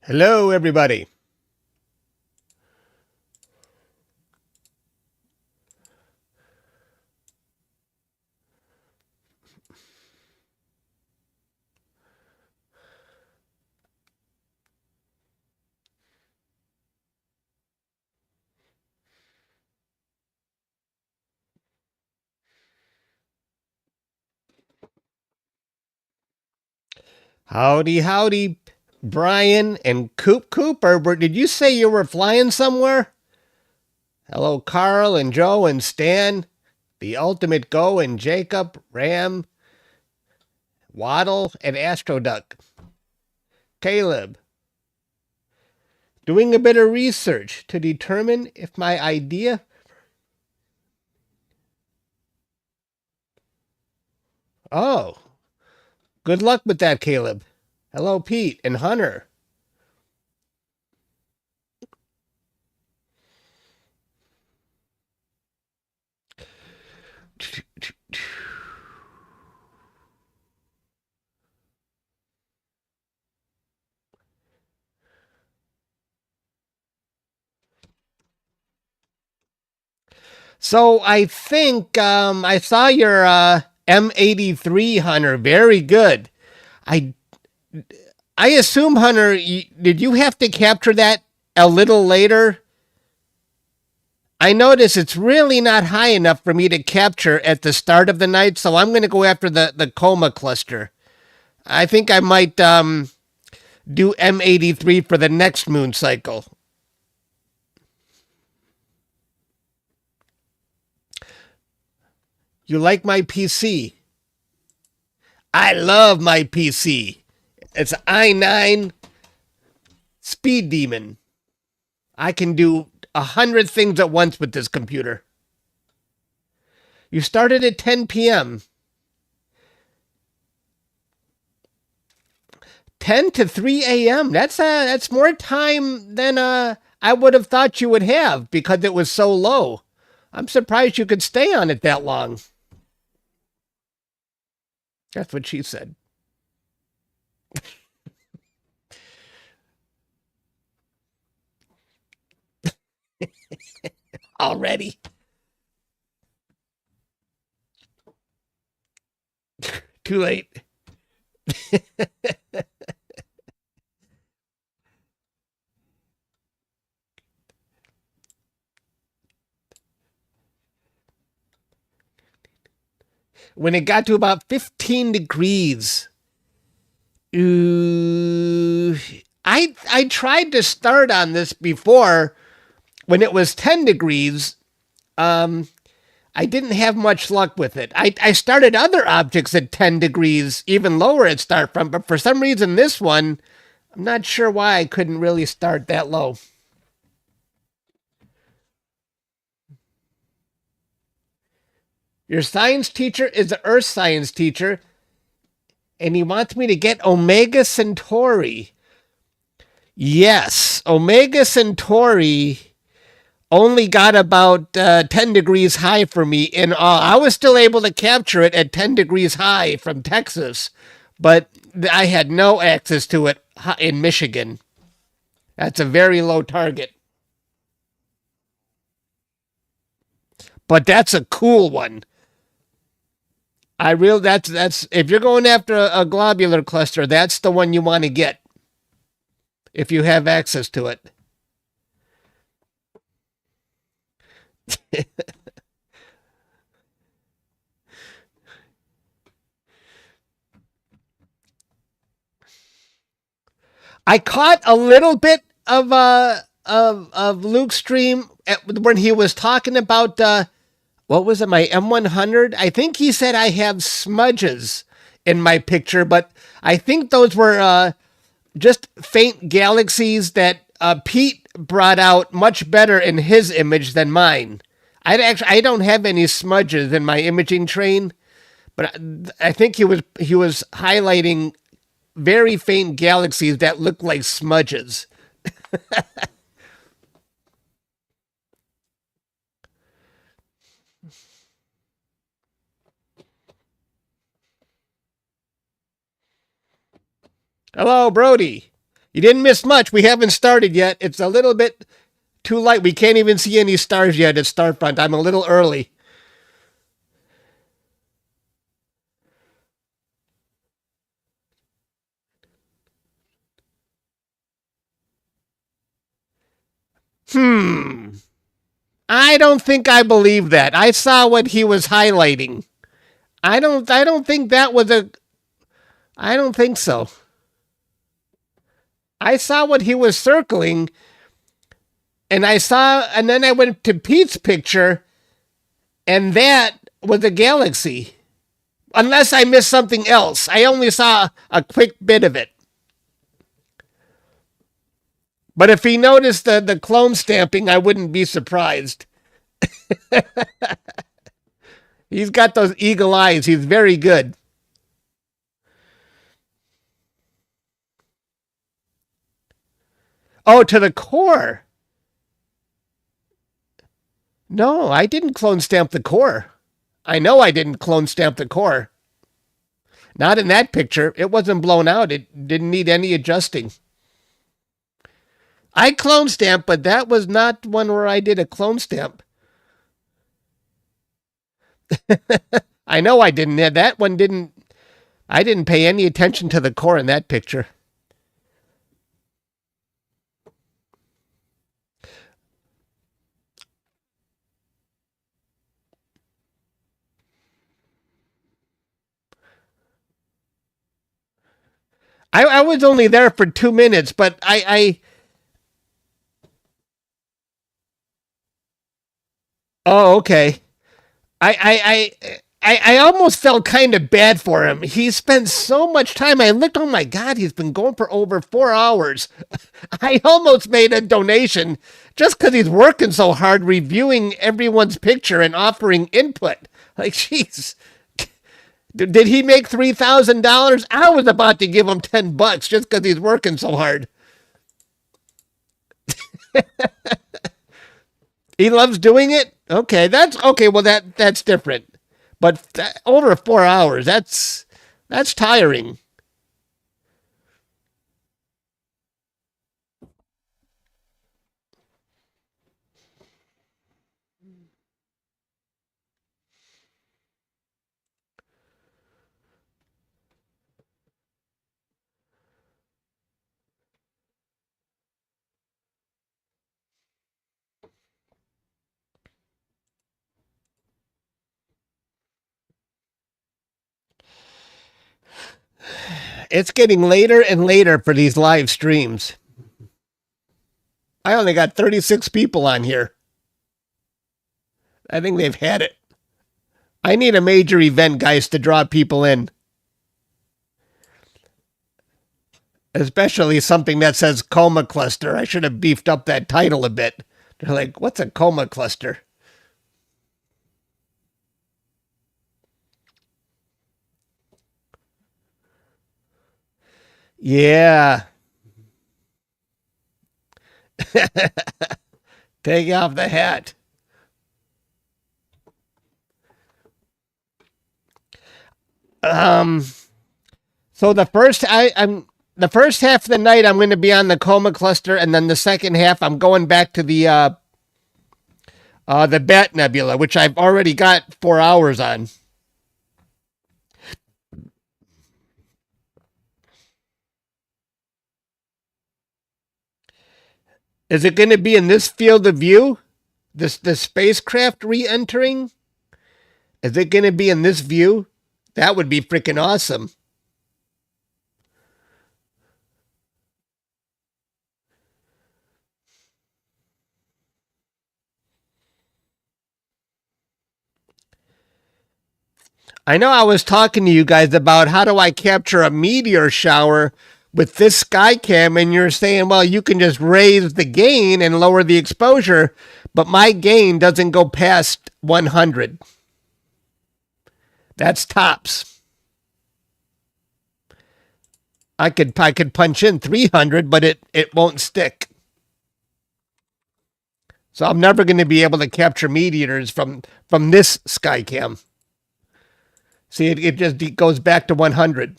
Hello, everybody. Howdy, howdy, Brian and Coop Cooper. Did you say you were flying somewhere? Hello, Carl and Joe and Stan, the Ultimate Go and Jacob, Ram, Waddle, and Astroduck. Caleb. Doing a bit of research to determine if my idea... Oh, good luck with that, Caleb. Hello, Pete and Hunter. So I think I saw your M83, Hunter. Very good. I I assume, Hunter, did you have to capture that a little later? I notice it's really not high enough for me to capture at the start of the night, so I'm going to go after the Coma cluster. I think I might do M83 for the next moon cycle. You like my PC? I love my PC. It's an i9 Speed Demon. I can do 100 things at once with this computer. You started at 10 p.m. 10 to 3 a.m. That's more time than I would have thought you would have because it was so low. I'm surprised you could stay on it that long. That's what she said. Already. Too late. When it got to about 15 degrees, I tried to start on this before when it was 10 degrees. I didn't have much luck with it. I started other objects at 10 degrees, even lower at Starfront, but for some reason this one, I'm not sure why I couldn't really start that low. Your science teacher is an Earth science teacher, and he wants me to get Omega Centauri. Yes, Omega Centauri only got about 10 degrees high for me in all. I was still able to capture it at 10 degrees high from Texas, but I had no access to it in Michigan. That's a very low target. But that's a cool one. That's if you're going after a globular cluster, that's the one you want to get if you have access to it. I caught a little bit of Luke's stream when he was talking about what was it, my M100? I think he said I have smudges in my picture, but I think those were just faint galaxies that Pete brought out much better in his image than mine. I don't have any smudges in my imaging train, but I think he was highlighting very faint galaxies that look like smudges. Hello, Brody. You didn't miss much. We haven't started yet. It's a little bit too light. We can't even see any stars yet at Starfront. I'm a little early. I don't think I believe that. I saw what he was highlighting. I don't think that was a I don't think so. I saw what he was circling, and then I went to Pete's picture, and that was a galaxy. Unless I missed something else. I only saw a quick bit of it. But if he noticed the clone stamping, I wouldn't be surprised. He's got those eagle eyes. He's very good. Oh, to the core. No, I didn't clone stamp the core. I know I didn't clone stamp the core. Not in that picture. It wasn't blown out. It didn't need any adjusting. I clone stamped, but that was not one where I did a clone stamp. I know I didn't. That one didn't. I didn't pay any attention to the core in that picture. I was only there for 2 minutes, but oh, okay. I almost felt kind of bad for him. He spent so much time. I looked, oh my God, he's been going for over 4 hours. I almost made a donation just because he's working so hard reviewing everyone's picture and offering input. Like, jeez. Did he make $3,000? I was about to give him $10 just because he's working so hard. He loves doing it. Okay, that's okay. Well, that's different. But over 4 hours, that's tiring. It's getting later and later for these live streams. I only got 36 people on here. I think they've had it. I need a major event, guys, to draw people in. Especially something that says Coma cluster. I should have beefed up that title a bit. They're like, what's a Coma cluster? Yeah. Take off the hat. So the first half of the night I'm going to be on the Coma cluster, and then the second half I'm going back to the Bat Nebula, which I've already got 4 hours on. Is it going to be in this field of view? The spacecraft re-entering? Is it going to be in this view? That would be freaking awesome. I know I was talking to you guys about how do I capture a meteor shower with this sky cam, and you're saying, well, you can just raise the gain and lower the exposure, but my gain doesn't go past 100. That's tops. I could punch in 300, but it won't stick. So I'm never going to be able to capture meteors from this sky cam. See, it just goes back to 100.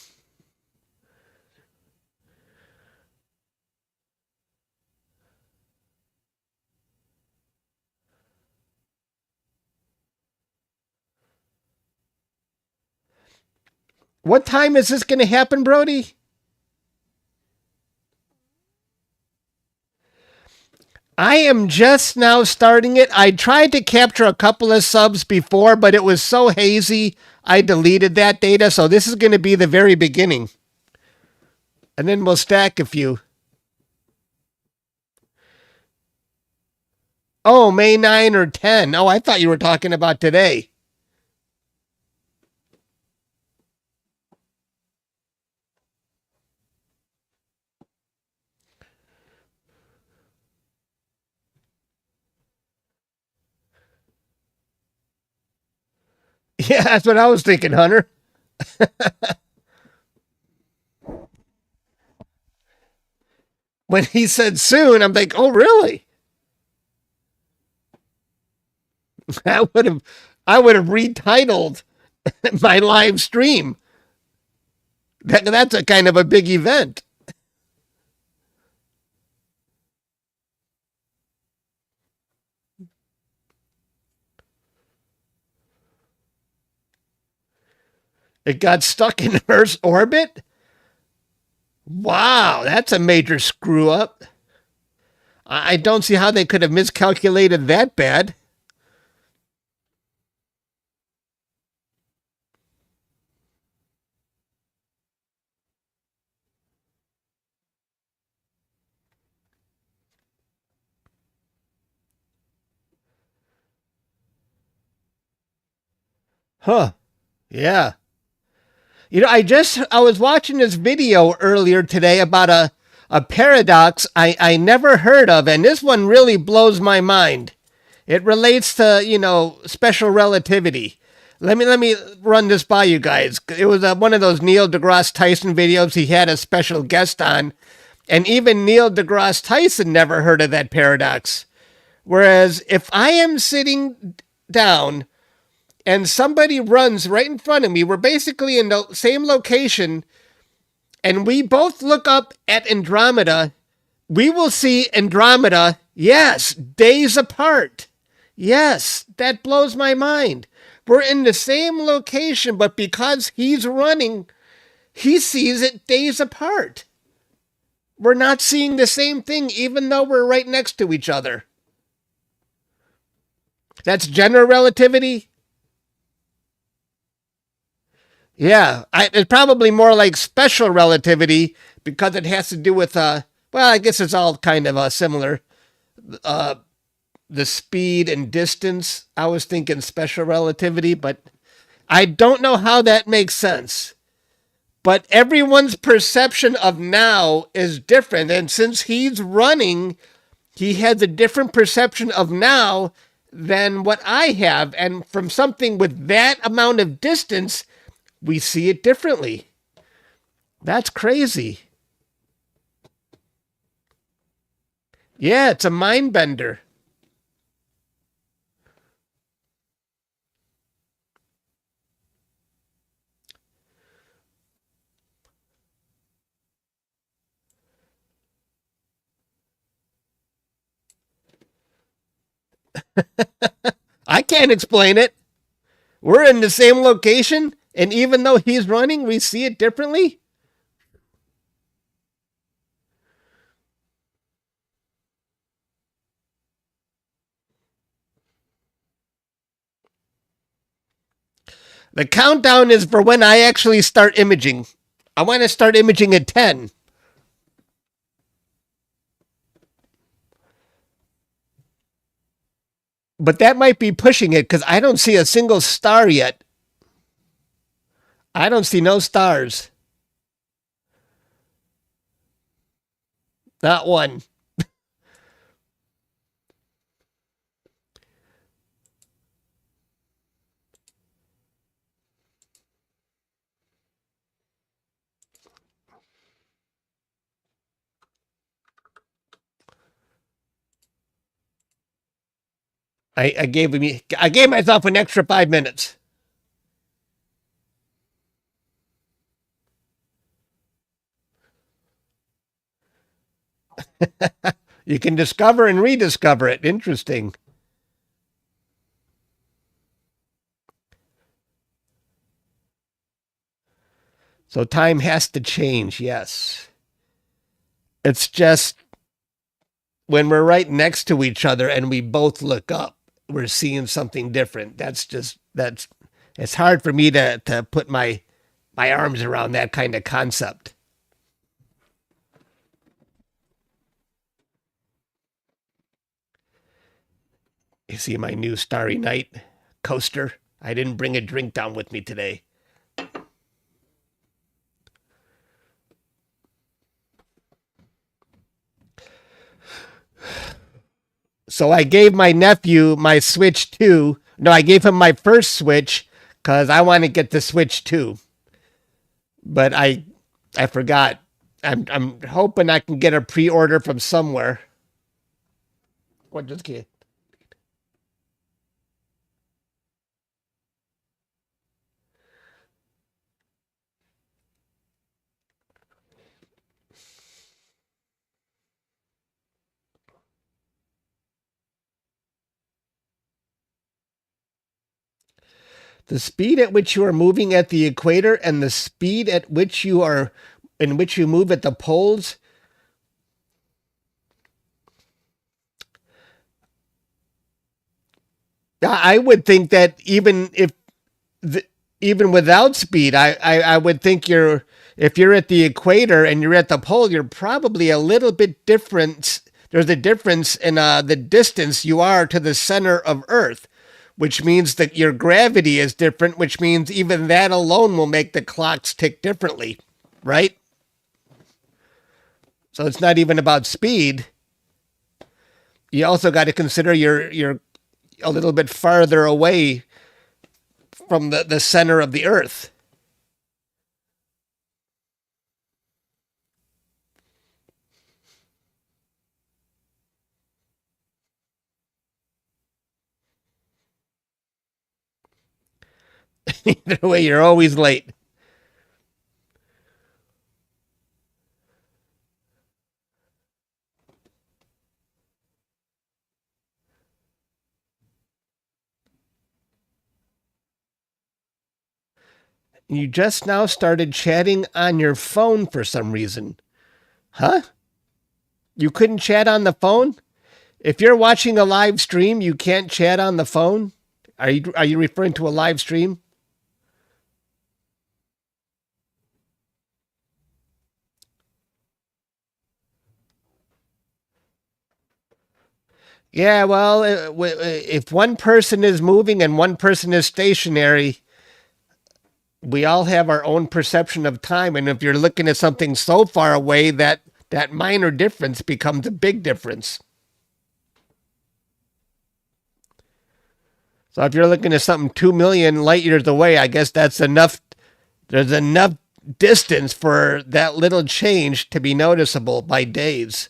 What time is this going to happen, Brody? I am just now starting it. I tried to capture a couple of subs before, but it was so hazy, I deleted that data. So this is going to be the very beginning. And then we'll stack a few. Oh, May 9 or 10. Oh, I thought you were talking about today. Yeah, that's what I was thinking, Hunter. When he said soon, I'm like, oh, really? I would have retitled my live stream. That's a kind of a big event. It got stuck in Earth's orbit? Wow, that's a major screw up. I don't see how they could have miscalculated that bad. Huh. Yeah. You know, I was watching this video earlier today about a paradox I never heard of, and this one really blows my mind. It relates to, special relativity. Let me run this by you guys. It was one of those Neil deGrasse Tyson videos he had a special guest on, and even Neil deGrasse Tyson never heard of that paradox. Whereas if I am sitting down and somebody runs right in front of me, we're basically in the same location, and we both look up at Andromeda, we will see Andromeda, yes, days apart. Yes, that blows my mind. We're in the same location, but because he's running, he sees it days apart. We're not seeing the same thing, even though we're right next to each other. That's general relativity. Yeah, it's probably more like special relativity because it has to do with, I guess it's all kind of similar. The speed and distance. I was thinking special relativity, but I don't know how that makes sense. But everyone's perception of now is different. And since he's running, he has a different perception of now than what I have. And from something with that amount of distance, we see it differently. That's crazy. Yeah, it's a mind bender. I can't explain it. We're in the same location, and even though he's running, we see it differently. The countdown is for when I actually start imaging. I want to start imaging at 10. But that might be pushing it because I don't see a single star yet. I don't see no stars. Not one. I gave myself an extra 5 minutes. You can discover and rediscover it. Interesting. So time has to change, yes. It's just when we're right next to each other and we both look up, we're seeing something different. It's hard for me to put my arms around that kind of concept. You see my new Starry Night coaster? I didn't bring a drink down with me today. So I gave my nephew my Switch 2. No, I gave him my first Switch because I want to get the Switch 2. But I forgot. I'm hoping I can get a pre-order from somewhere. What just kid? The speed at which you are moving at the equator and the speed at which you move at the poles. I would think that even without speed, I would think if you're at the equator and you're at the pole, you're probably a little bit different. There's a difference in the distance you are to the center of Earth, which means that your gravity is different, which means even that alone will make the clocks tick differently, right? So it's not even about speed. You also got to consider you're a little bit farther away from the center of the Earth. Either way, you're always late. You just now started chatting on your phone for some reason. Huh? You couldn't chat on the phone? If you're watching a live stream, you can't chat on the phone? Are you referring to a live stream? Yeah, well, if one person is moving and one person is stationary, we all have our own perception of time. And if you're looking at something so far away, that minor difference becomes a big difference. So if you're looking at something 2 million light years away, I guess that's enough. There's enough distance for that little change to be noticeable by days.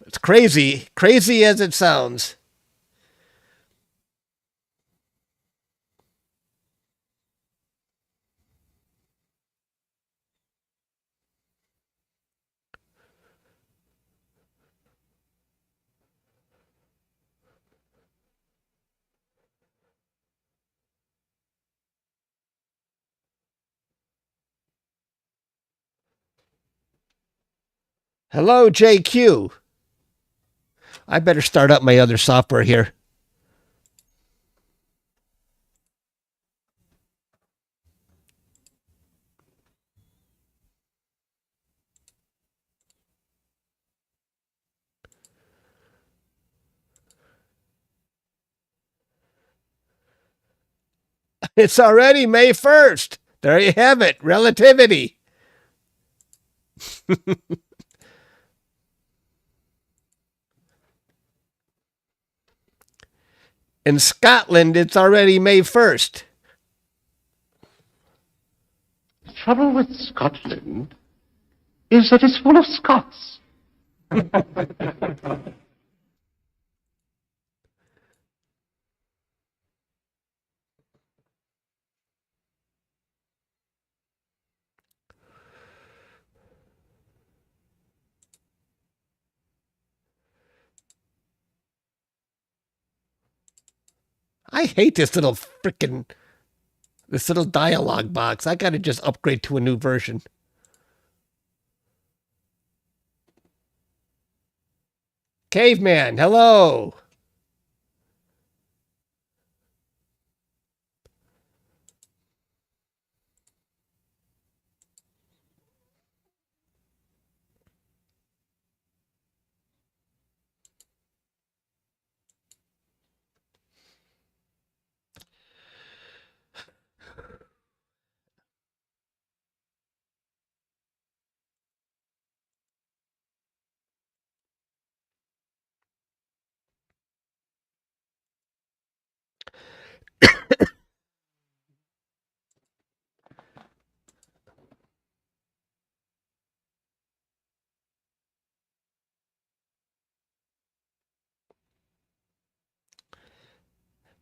It's crazy as it sounds. Hello, JQ. I better start up my other software here. It's already May 1st. There you have it. Relativity. In Scotland, it's already May 1st. The trouble with Scotland is that it's full of Scots. I hate this little freaking This little dialogue box. I got to just upgrade to a new version. Caveman, hello.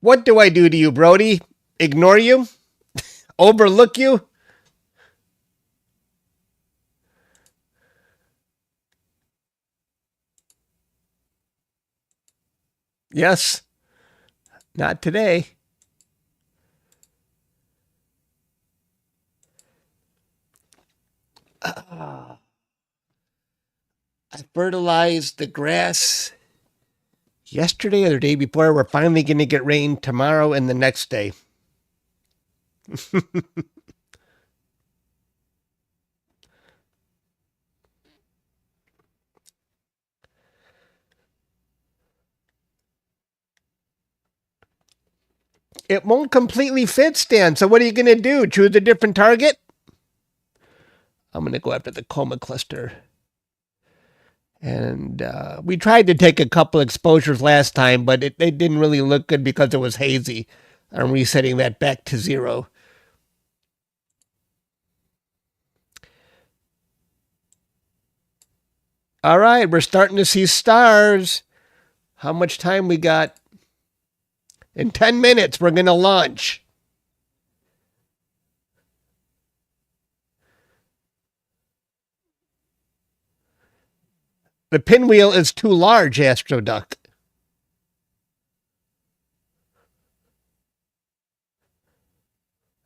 What do I do to you, Brody? Ignore you? Overlook you? Yes. Not today. I fertilized the grass yesterday or the day before. We're finally going to get rain tomorrow and the next day. It won't completely fit, Stan. So what are you going to do? Choose a different target? I'm going to go after the Coma cluster. And we tried to take a couple exposures last time, but they didn't really look good because it was hazy. I'm resetting that back to 0. All right, we're starting to see stars. How much time we got? In 10 minutes, we're going to launch. The pinwheel is too large, Astroduck.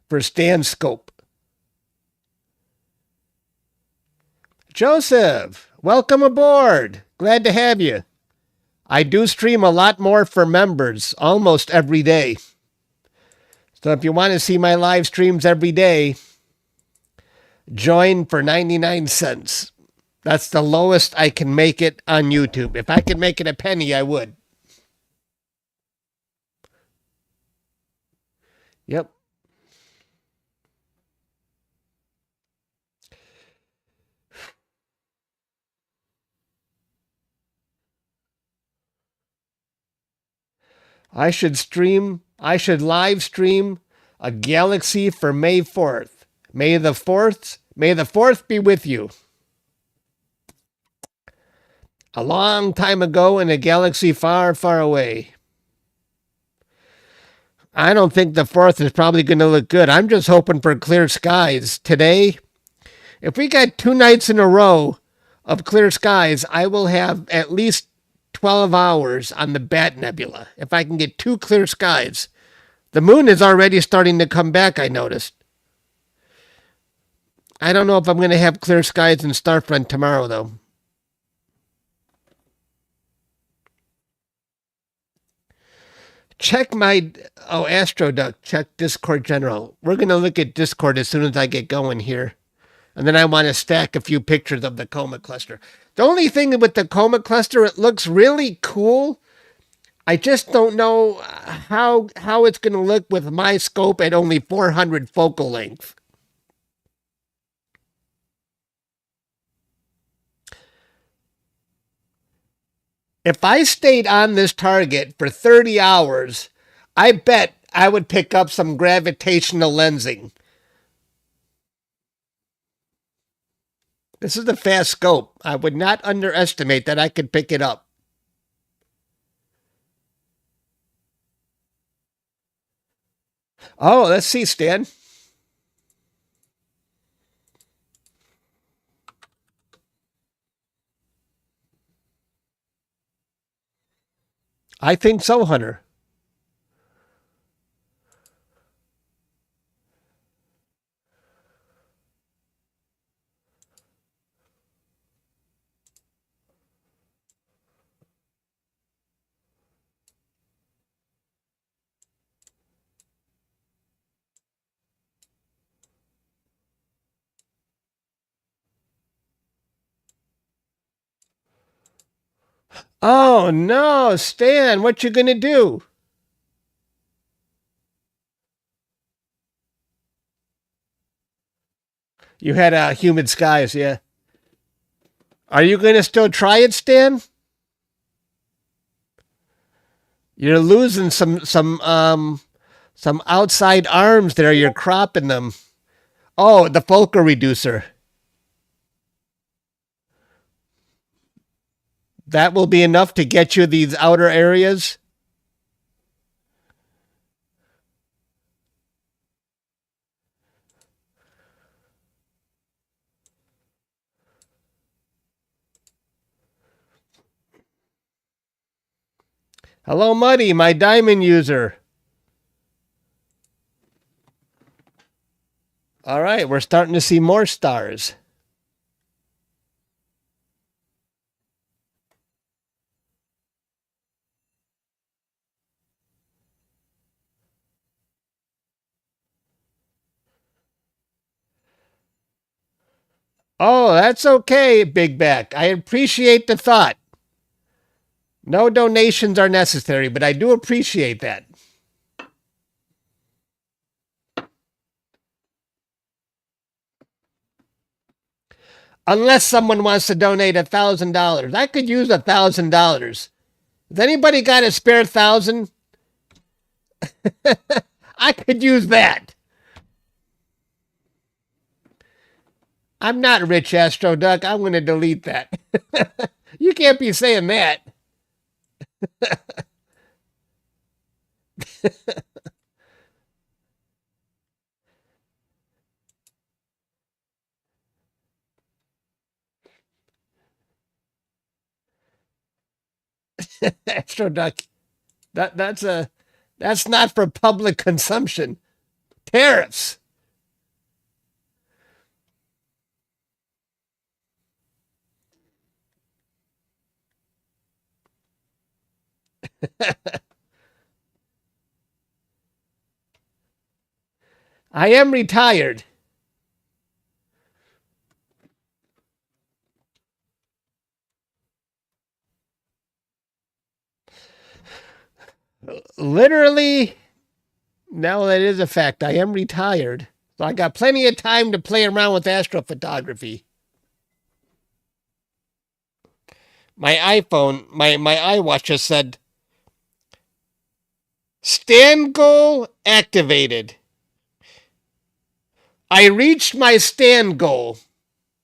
For stand scope. Joseph, welcome aboard. Glad to have you. I do stream a lot more for members almost every day. So if you want to see my live streams every day, join for 99 cents. That's the lowest I can make it on YouTube. If I could make it a penny, I would. Yep. I should live stream a galaxy for May 4th. May the 4th be with you. A long time ago in a galaxy far, far away. I don't think the 4th is probably going to look good. I'm just hoping for clear skies. Today, if we got 2 nights in a row of clear skies, I will have at least 12 hours on the Bat Nebula. If I can get 2 clear skies. The moon is already starting to come back, I noticed. I don't know if I'm going to have clear skies in Starfront tomorrow, though. Check my... Oh, Astroduck. Check Discord General. We're going to look at Discord as soon as I get going here. And then I want to stack a few pictures of the Coma cluster. The only thing with the Coma cluster, it looks really cool. I just don't know how it's going to look with my scope at only 400 focal length. If I stayed on this target for 30 hours, I bet I would pick up some gravitational lensing. This is a fast scope. I would not underestimate that I could pick it up. Oh, let's see, Stan. I think so, Hunter. Oh no, Stan, what you gonna do? You had humid skies, yeah. Are you gonna still try it, Stan? You're losing some outside arms there. You're cropping them. Oh, the focal reducer. That will be enough to get you these outer areas. Hello, Muddy, my diamond user. All right, we're starting to see more stars. Oh, that's okay, Big Back. I appreciate the thought. No donations are necessary, but I do appreciate that. Unless someone wants to donate $1,000. I could use $1,000. Has anybody got a spare 1,000? I could use that. I'm not rich, Astro Duck. I'm going to delete that. You can't be saying that. Astro Duck. That's not for public consumption. Tariffs. I am retired. Literally, now that is a fact. I am retired. So I got plenty of time to play around with astrophotography. My iPhone, my iWatch just said, stand goal activated. I reached my stand goal,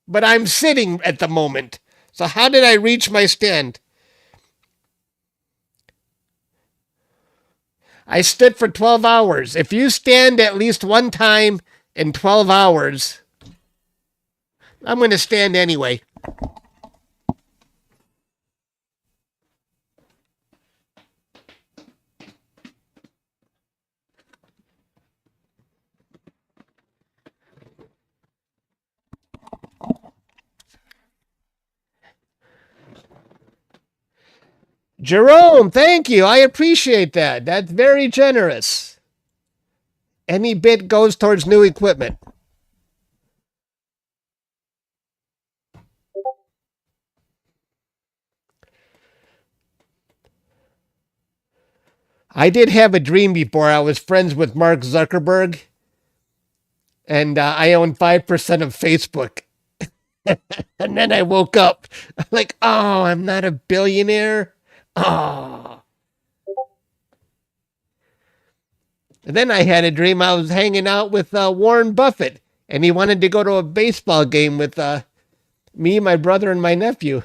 but I'm sitting at the moment. So how did I reach my stand? I stood for 12 hours. If you stand at least one time in 12 hours, I'm going to stand anyway. Jerome, thank you. I appreciate that. That's very generous. Any bit goes towards new equipment. I did have a dream before. I was friends with Mark Zuckerberg, and I own 5% of Facebook. And then I woke up like, oh, I'm not a billionaire. Oh. And then I had a dream I was hanging out with Warren Buffett, and he wanted to go to a baseball game with me, my brother, and my nephew.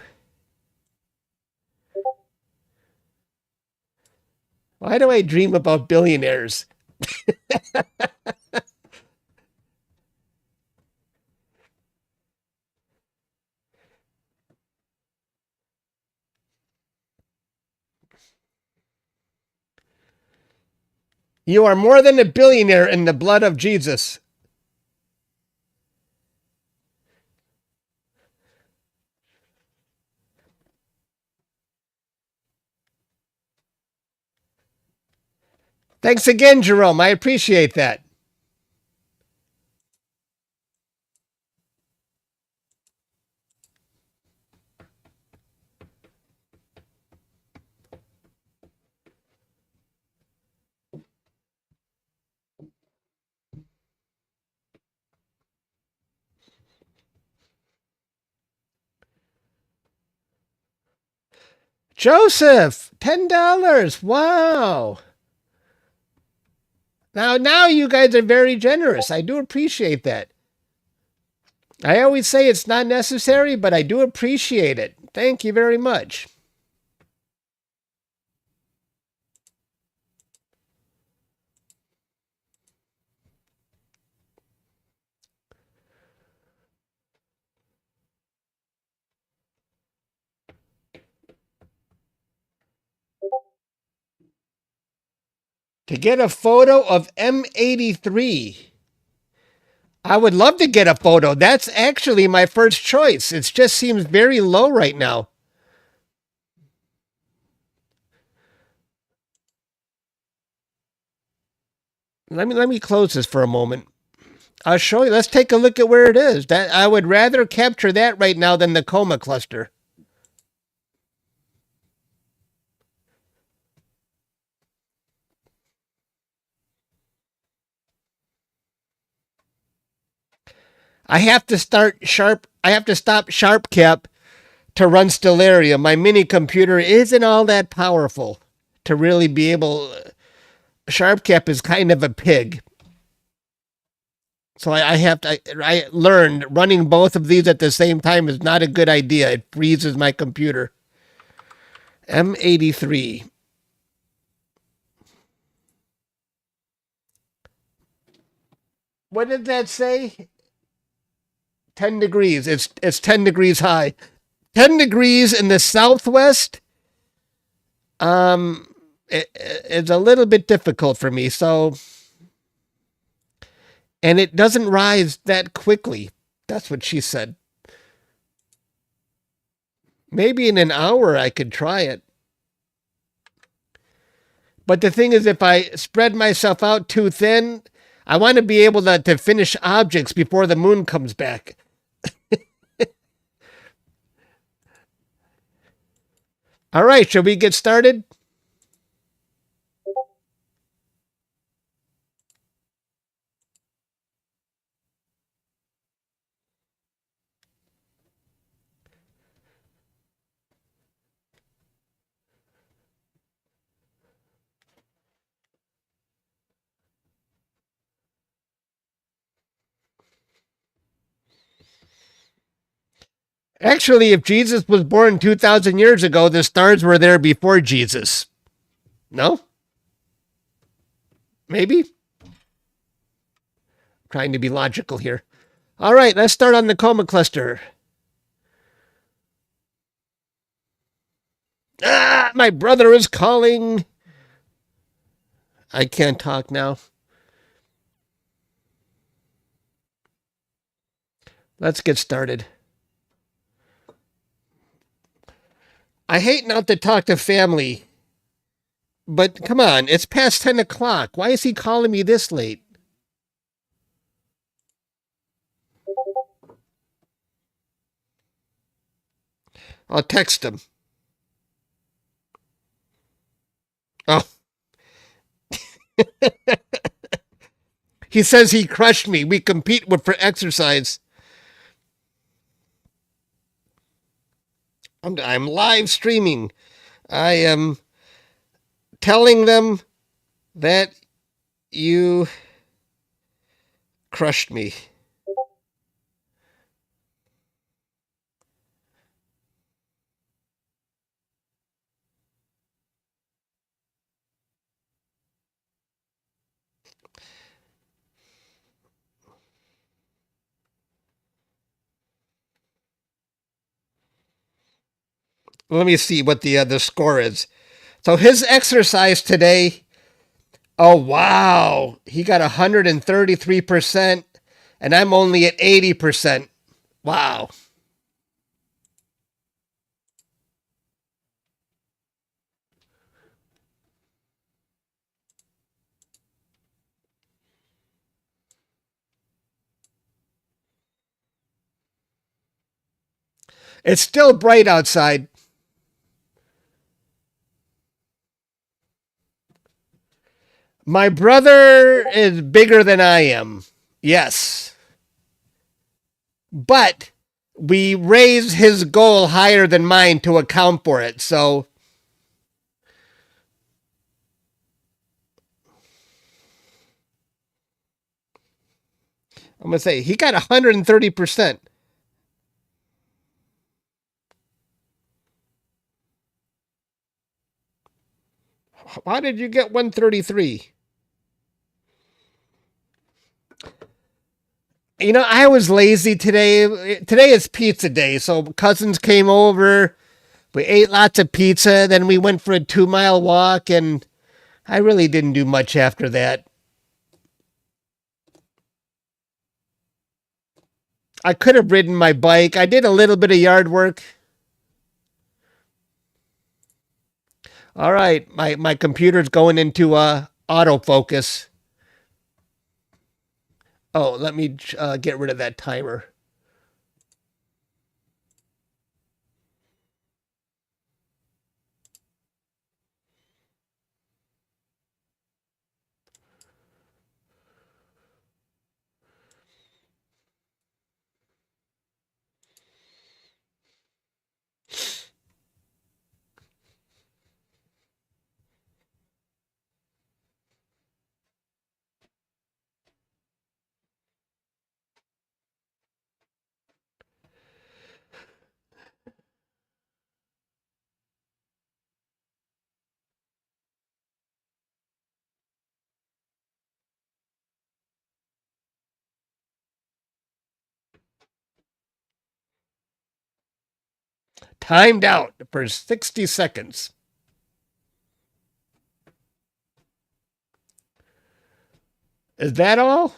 Why do I dream about billionaires? You are more than a billionaire in the blood of Jesus. Thanks again, Jerome. I appreciate that. Joseph, $10. Wow. Now you guys are very generous. I do appreciate that. I always say it's not necessary, but I do appreciate it. Thank you very much. To get a photo of M83. I would love to get a photo. That's actually my first choice. It just seems very low right now. Let me close this for a moment. I'll show you. Let's take a look at where it is. That I would rather capture that right now than the Coma cluster. I have to stop SharpCap to run Stellaria. My mini computer isn't all that powerful to really be able. SharpCap is kind of a pig. So I learned running both of these at the same time is not a good idea. It freezes my computer. M83. What did that say? 10 degrees. It's 10 degrees high. 10 degrees in the southwest. It's a little bit difficult for me. So, and it doesn't rise that quickly. That's what she said. Maybe in an hour I could try it. But the thing is, if I spread myself out too thin, I want to be able to finish objects before the moon comes back. All right, shall we get started? Actually, if Jesus was born 2,000 years ago, the stars were there before Jesus. No? Maybe? Trying to be logical here. All right, let's start on the Coma cluster. Ah, my brother is calling. I can't talk now. Let's get started. I hate not to talk to family, but come on, it's past 10 o'clock. Why is he calling me this late? I'll text him. Oh. He says he crushed me. We compete for exercise. I'm live streaming. I am telling them that you crushed me. Let me see what the score is. So his exercise today, oh wow, he got 133%, and I'm only at 80%. Wow. It's still bright outside. My brother is bigger than I am. Yes. But we raised his goal higher than mine to account for it. So I'm going to say he got 130%. Why did you get 133? You know, I was lazy today. Today is pizza day, so cousins came over. We ate lots of pizza, then we went for a 2-mile walk, and I really didn't do much after that. I could have ridden my bike. I did a little bit of yard work. All right, my computer's going into autofocus. Oh, let me get rid of that timer. Timed out for 60 seconds. Is that all?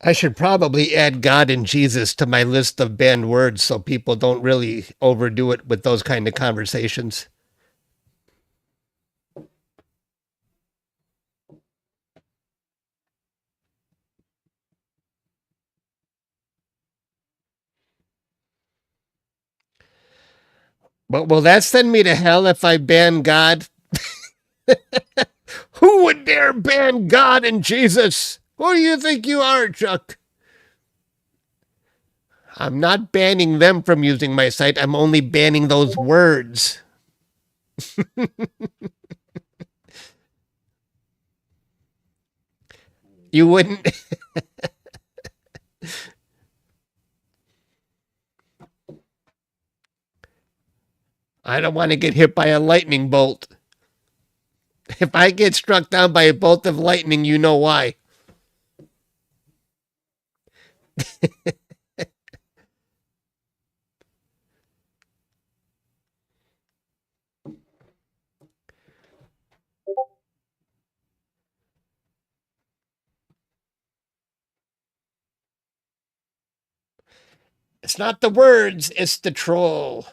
I should probably add God and Jesus to my list of banned words so people don't really overdo it with those kind of conversations. But will that send me to hell if I ban God? Who would dare ban God and Jesus? Who do you think you are, Chuck? I'm not banning them from using my site. I'm only banning those words. You wouldn't. I don't want to get hit by a lightning bolt. If I get struck down by a bolt of lightning, you know why. It's not the words, it's the troll.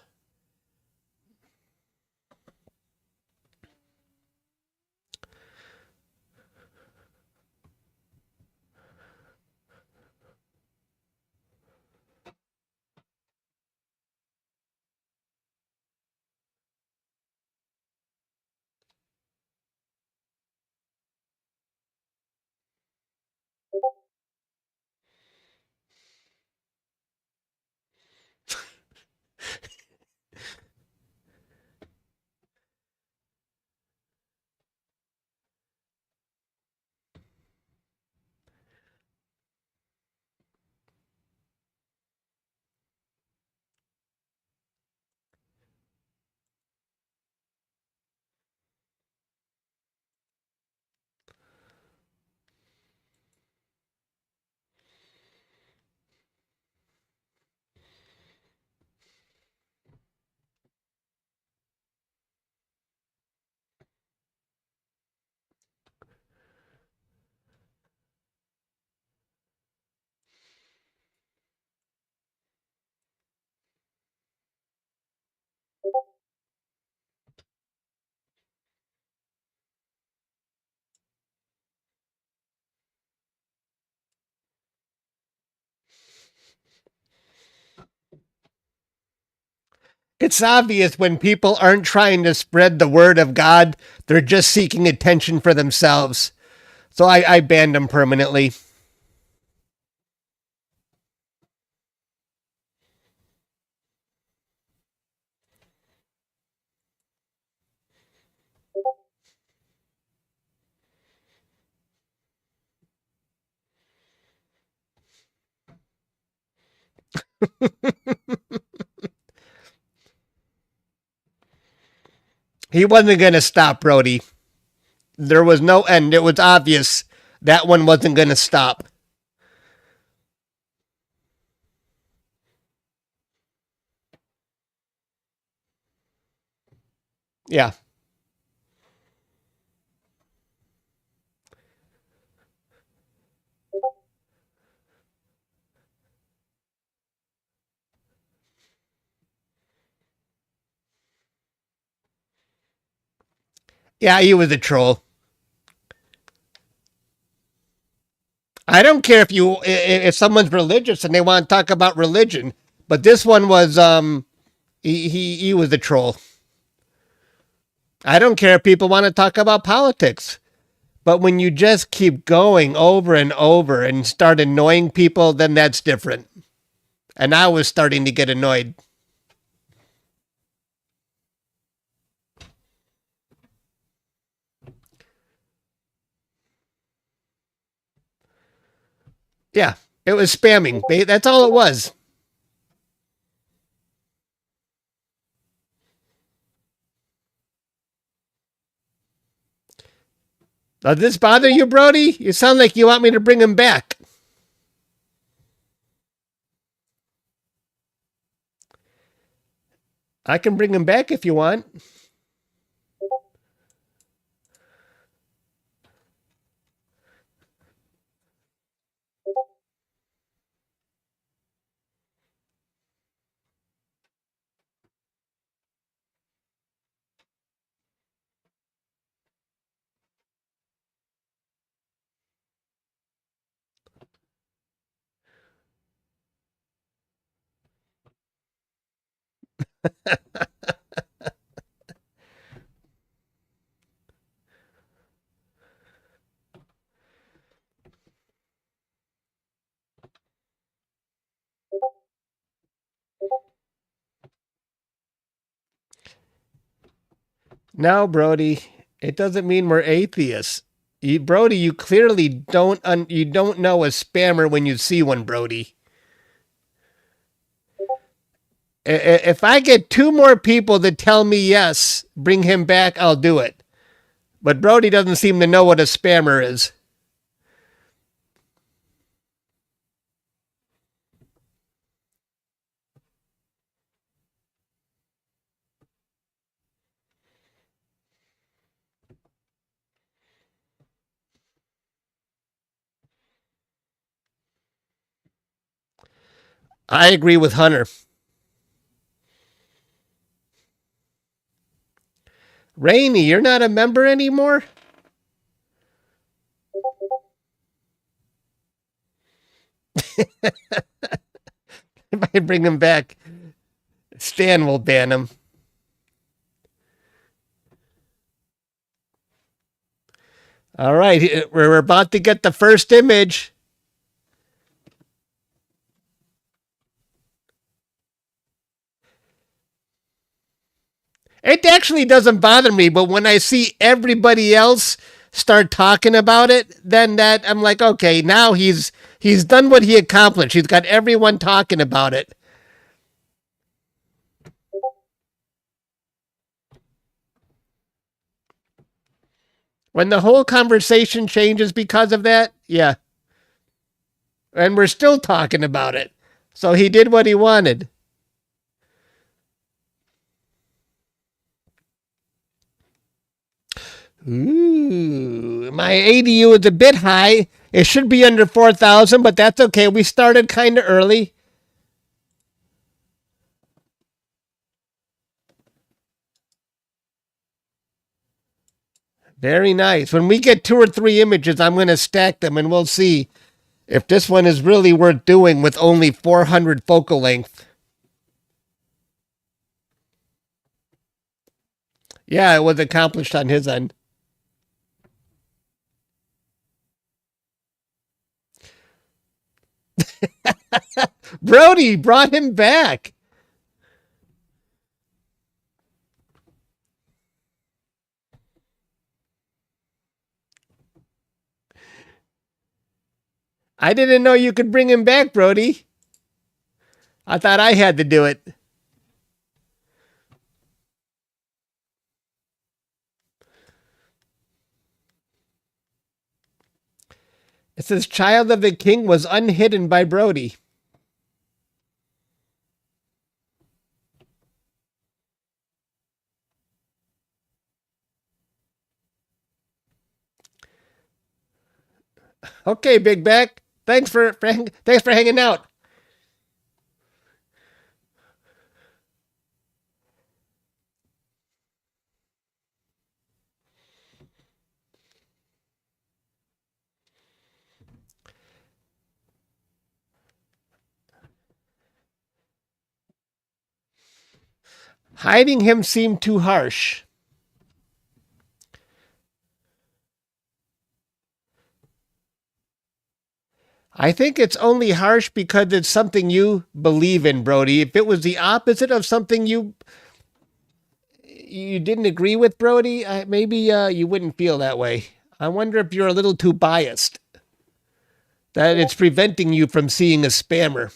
It's obvious when people aren't trying to spread the word of God, they're just seeking attention for themselves. So I banned them permanently. He wasn't going to stop, Brody. There was no end. It was obvious that one wasn't going to stop. Yeah. Yeah, he was a troll. I don't care if someone's religious and they want to talk about religion, but this one was he was a troll. I don't care if people want to talk about politics. But when you just keep going over and over and start annoying people, then that's different. And I was starting to get annoyed. Yeah, it was spamming. That's all it was. Does this bother you, Brody? You sound like you want me to bring him back. I can bring him back if you want. No, Brody, it doesn't mean we're atheists. Brody, you clearly you don't know a spammer when you see one, Brody. If I get two more people that tell me yes, bring him back, I'll do it. But Brody doesn't seem to know what a spammer is. I agree with Hunter. Rainey, you're not a member anymore? If I bring him back, Stan will ban him. All right, we're about to get the first image. It actually doesn't bother me, but when I see everybody else start talking about it, then that I'm like, okay, now he's done what he accomplished. He's got everyone talking about it. When the whole conversation changes because of that, yeah. And we're still talking about it. So he did what he wanted. Ooh, my ADU is a bit high. It should be under 4,000, but that's okay. We started kind of early. Very nice. When we get 2 or 3 images, I'm going to stack them and we'll see if this one is really worth doing with only 400 focal length. Yeah, it was accomplished on his end. Brody brought him back. I didn't know you could bring him back, Brody. I thought I had to do it. It says Child of the King was unhidden by Brody. Okay, Big Back. Thanks for hanging out. Hiding him seemed too harsh. I think it's only harsh because it's something you believe in, Brody. If it was the opposite of something you didn't agree with, Brody, maybe you wouldn't feel that way. I wonder if you're a little too biased, that it's preventing you from seeing a spammer.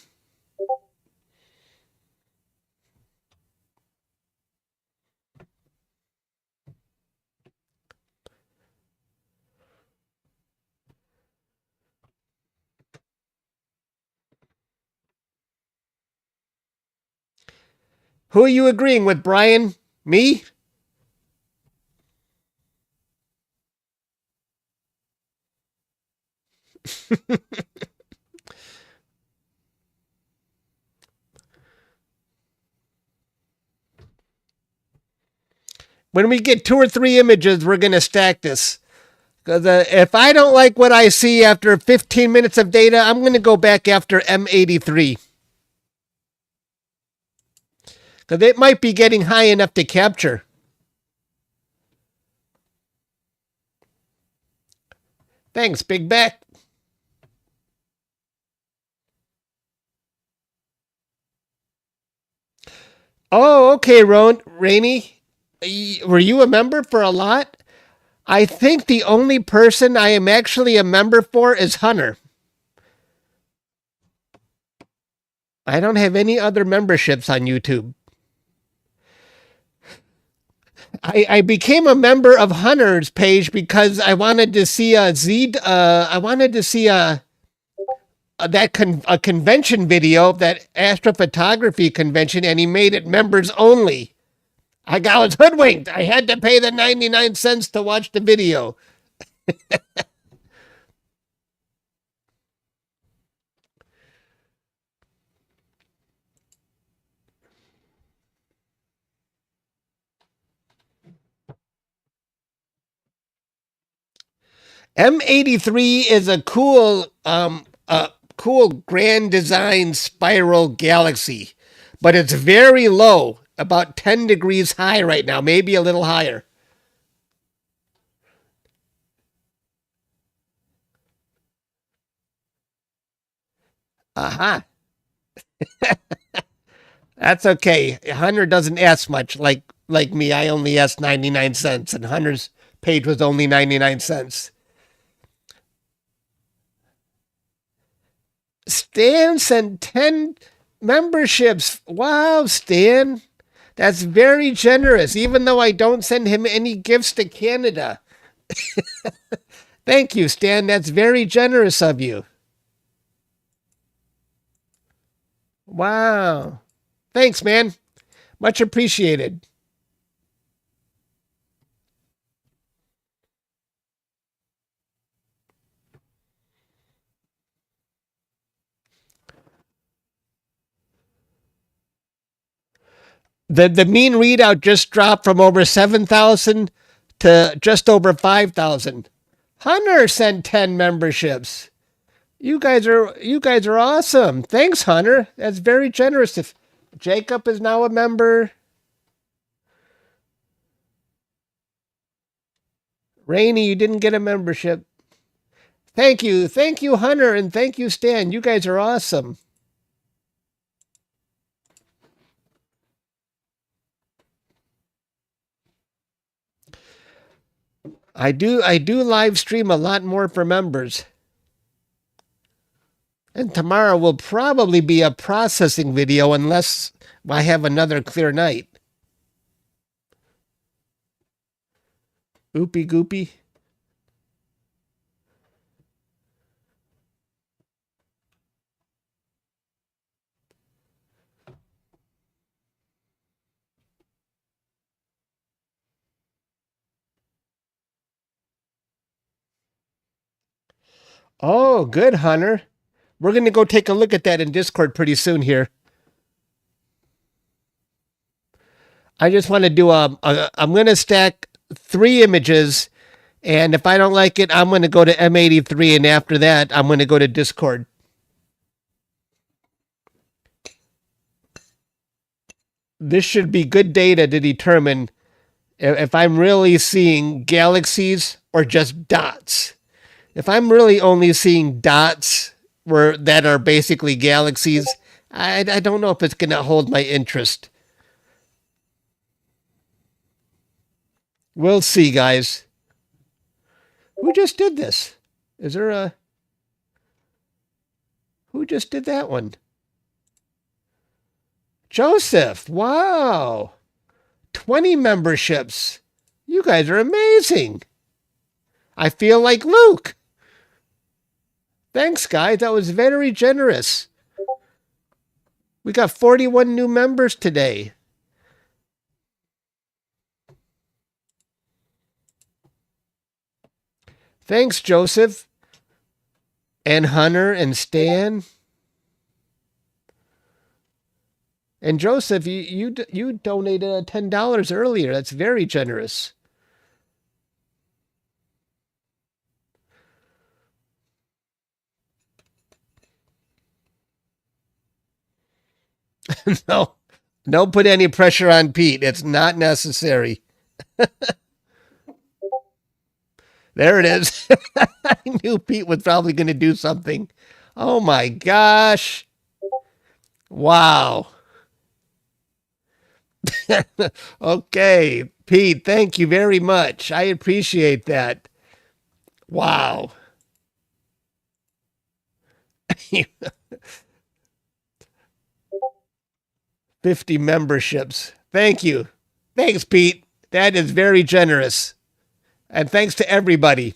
Who are you agreeing with, Brian? Me? When we get 2 or 3 images, we're going to stack this. Because if I don't like what I see after 15 minutes of data, I'm going to go back after M83. Because it might be getting high enough to capture. Thanks, Big Back. Oh, okay, Rainey. Were you a member for a lot? I think the only person I am actually a member for is Hunter. I don't have any other memberships on YouTube. I became a member of Hunter's page because I wanted to see a convention video, that astrophotography convention, and he made it members only. I was hoodwinked. I had to pay the 99 cents to watch the video. M83 is a cool grand design spiral galaxy, but it's very low, about 10 degrees high right now, maybe a little higher. Aha. That's okay. Hunter doesn't ask much like me. I only asked 99 cents, and Hunter's page was only 99 cents. Stan sent 10 memberships. Wow, Stan. That's very generous, even though I don't send him any gifts to Canada. Thank you, Stan. That's very generous of you. Wow. Thanks, man. Much appreciated. The mean readout just dropped from over 7,000 to just over 5,000. Hunter sent 10 memberships. You guys are awesome. Thanks, Hunter. That's very generous. If Jacob is now a member. Rainy, you didn't get a membership. Thank you. Thank you, Hunter, and thank you, Stan. You guys are awesome. I do live stream a lot more for members. And tomorrow will probably be a processing video unless I have another clear night. Oopie goopy. Oh, good, Hunter. We're going to go take a look at that in Discord pretty soon here. I just want to do I'm going to stack 3 images, and if I don't like it, I'm going to go to M83, and after that, I'm going to go to Discord. This should be good data to determine if I'm really seeing galaxies or just dots. If I'm really only seeing dots that are basically galaxies, I don't know if it's going to hold my interest. We'll see, guys. Who just did this? Is there a... Who just did that one? Joseph. Wow. 20 memberships. You guys are amazing. I feel like Luke. Thanks, guys. That was very generous. We got 41 new members today. Thanks, Joseph. And Hunter and Stan. And Joseph, you donated $10 earlier. That's very generous. No, don't put any pressure on Pete. It's not necessary. There it is. I knew Pete was probably going to do something. Oh my gosh. Wow. Okay, Pete, thank you very much. I appreciate that. Wow. 50 memberships. Thank you. Thanks, Pete. That is very generous. And thanks to everybody.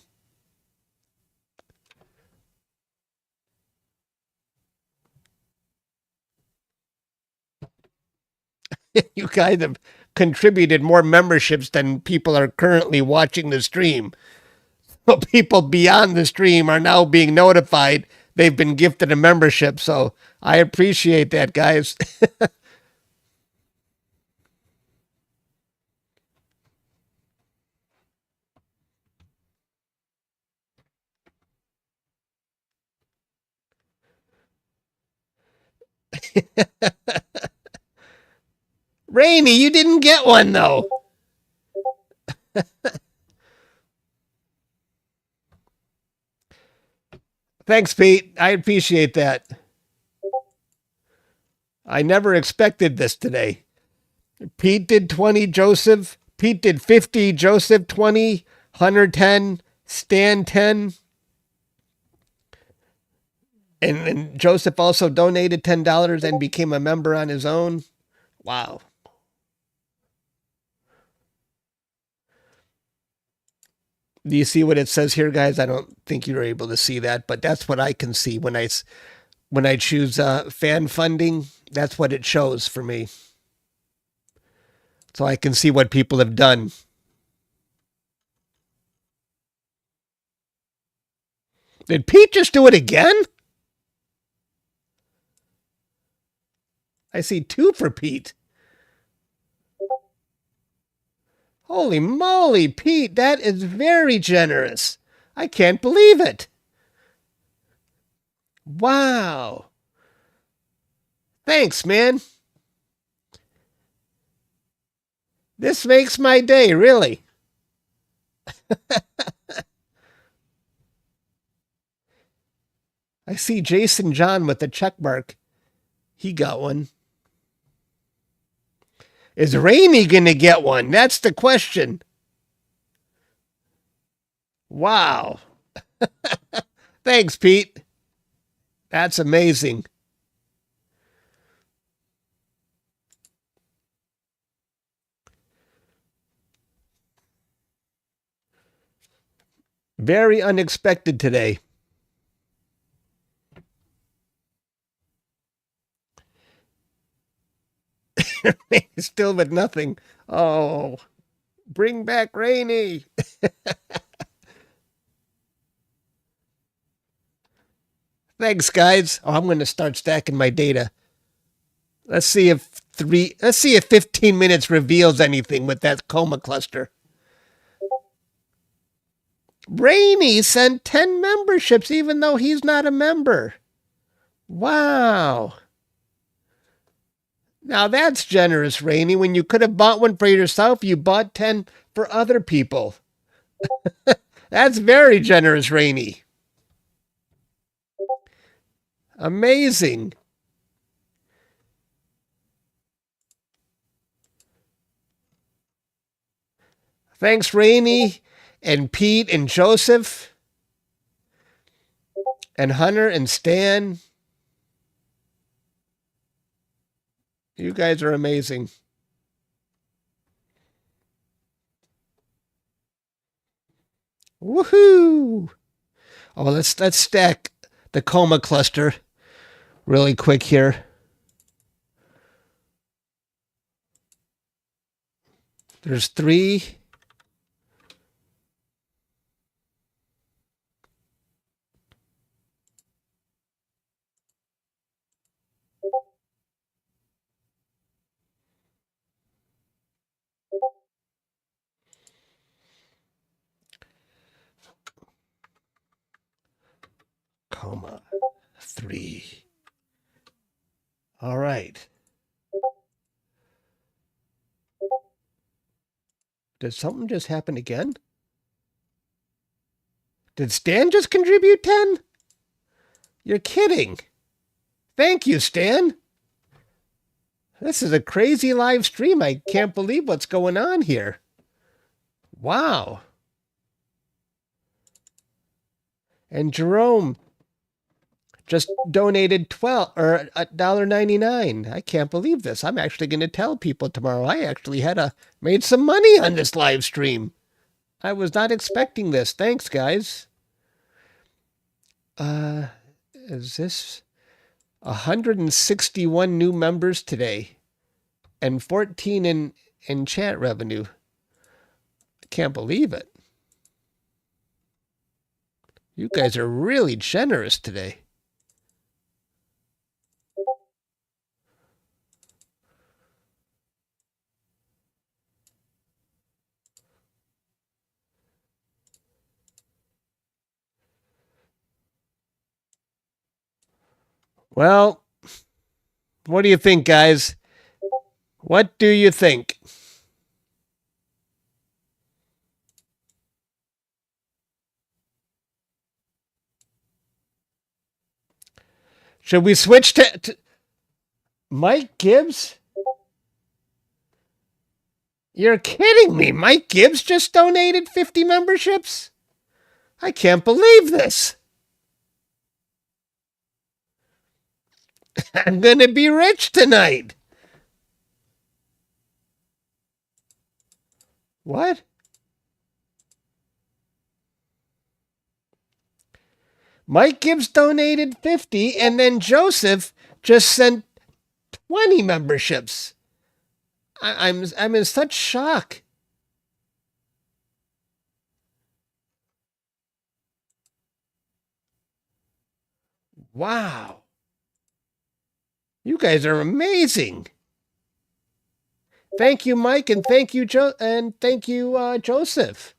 You guys have contributed more memberships than people are currently watching the stream. So people beyond the stream are now being notified they've been gifted a membership. So I appreciate that, guys. Rainy, you didn't get one, though. Thanks, Pete. I appreciate that. I never expected this today. Pete did 20, Joseph. Pete did 50, Joseph 20, Hunter 10, Stan 10. And Joseph also donated $10 and became a member on his own. Wow. Do you see what it says here, guys? I don't think you're able to see that, but that's what I can see when I choose fan funding. That's what it shows for me. So I can see what people have done. Did Pete just do it again? I see 2 for Pete. Holy moly, Pete, that is very generous. I can't believe it. Wow. Thanks, man. This makes my day, really. I see Jason John with the check mark. He got one. Is Rainey going to get one? That's the question. Wow. Thanks, Pete. That's amazing. Very unexpected today. Still with nothing. Oh, bring back Rainey. Thanks, guys. Oh, I'm going to start stacking my data. Let's see if 15 minutes reveals anything with that Coma cluster. Rainey sent 10 memberships even though he's not a member. Wow. Now that's generous, Rainey. When you could have bought one for yourself, you bought 10 for other people. That's very generous, Rainey. Amazing. Thanks, Rainey and Pete and Joseph and Hunter and Stan. You guys are amazing. Woohoo! Oh, let's stack the Coma cluster really quick here. There's 3. Coma 3. All right. Did something just happen again? Did Stan just contribute 10? You're kidding. Thank you, Stan. This is a crazy live stream. I can't believe what's going on here. Wow. And Jerome just donated $1.99. I can't believe this. I'm actually going to tell people tomorrow I actually made some money on this live stream. I was not expecting this. Thanks, guys. Is this 161 new members today and 14 in chat revenue? I can't believe it. You guys are really generous today. Well, what do you think, guys? What do you think? Should we switch to Mike Gibbs? You're kidding me. Mike Gibbs just donated 50 memberships? I can't believe this. I'm going to be rich tonight. What? Mike Gibbs donated 50, and then Joseph just sent 20 memberships. I'm in such shock. Wow. You guys are amazing. Thank you, Mike, and thank you, Joseph.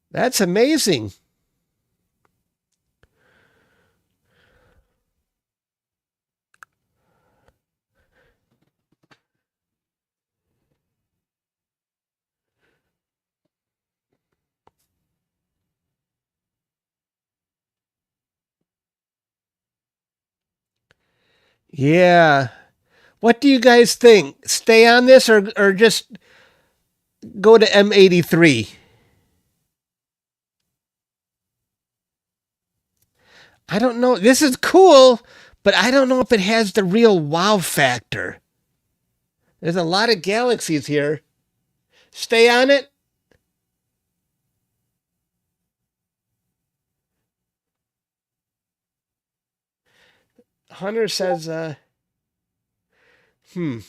That's amazing. Yeah. What do you guys think? Stay on this or just go to M83? I don't know. This is cool, but I don't know if it has the real wow factor. There's a lot of galaxies here. Stay on it. Hunter says, hmm.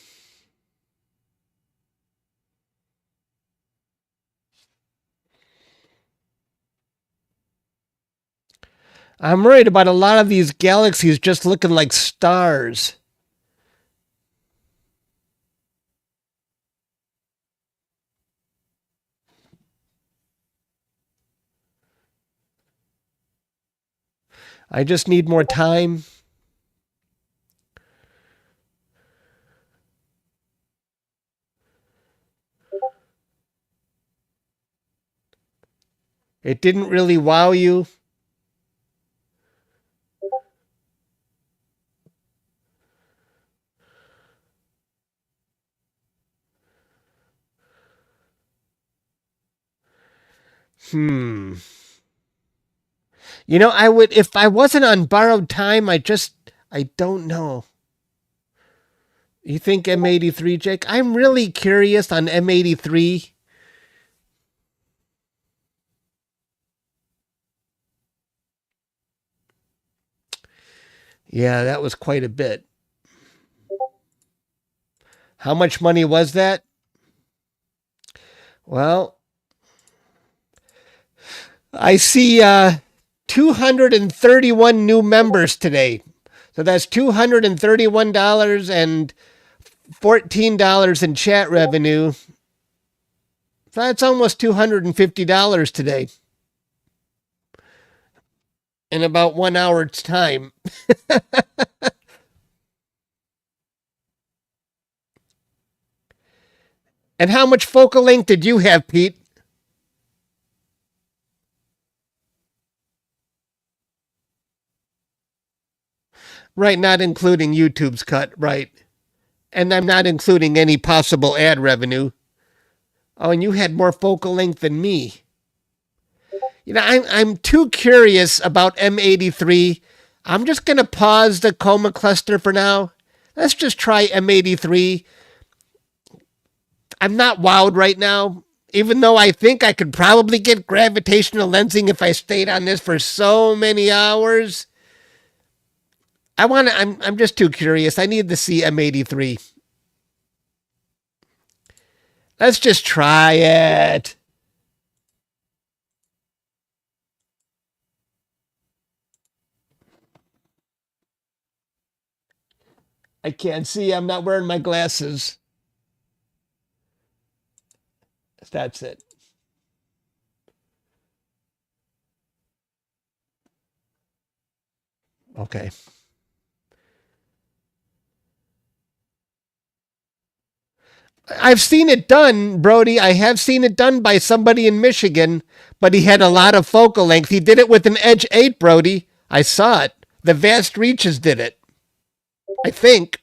I'm worried about a lot of these galaxies just looking like stars. I just need more time. It didn't really wow you. Hmm. You know, I would, if I wasn't on borrowed time, I don't know. You think M83, Jake? I'm really curious on M83. Yeah, that was quite a bit. How much money was that? Well, I see 231 new members today. So that's $231 and $14 in chat revenue. So that's almost $250 today. In about 1 hour's time. And how much focal length did you have, Pete? Right, not including YouTube's cut, right. And I'm not including any possible ad revenue. Oh, and you had more focal length than me. You know, I'm too curious about M83. I'm just going to pause the Coma cluster for now. Let's just try M83. I'm not wowed right now, even though I think I could probably get gravitational lensing if I stayed on this for so many hours. I'm just too curious. I need to see M83. Let's just try it. I can't see. I'm not wearing my glasses. That's it. Okay. I've seen it done, Brody. I have seen it done by somebody in Michigan, but he had a lot of focal length. He did it with an Edge 8, Brody. I saw it. The Vast Reaches did it. I think.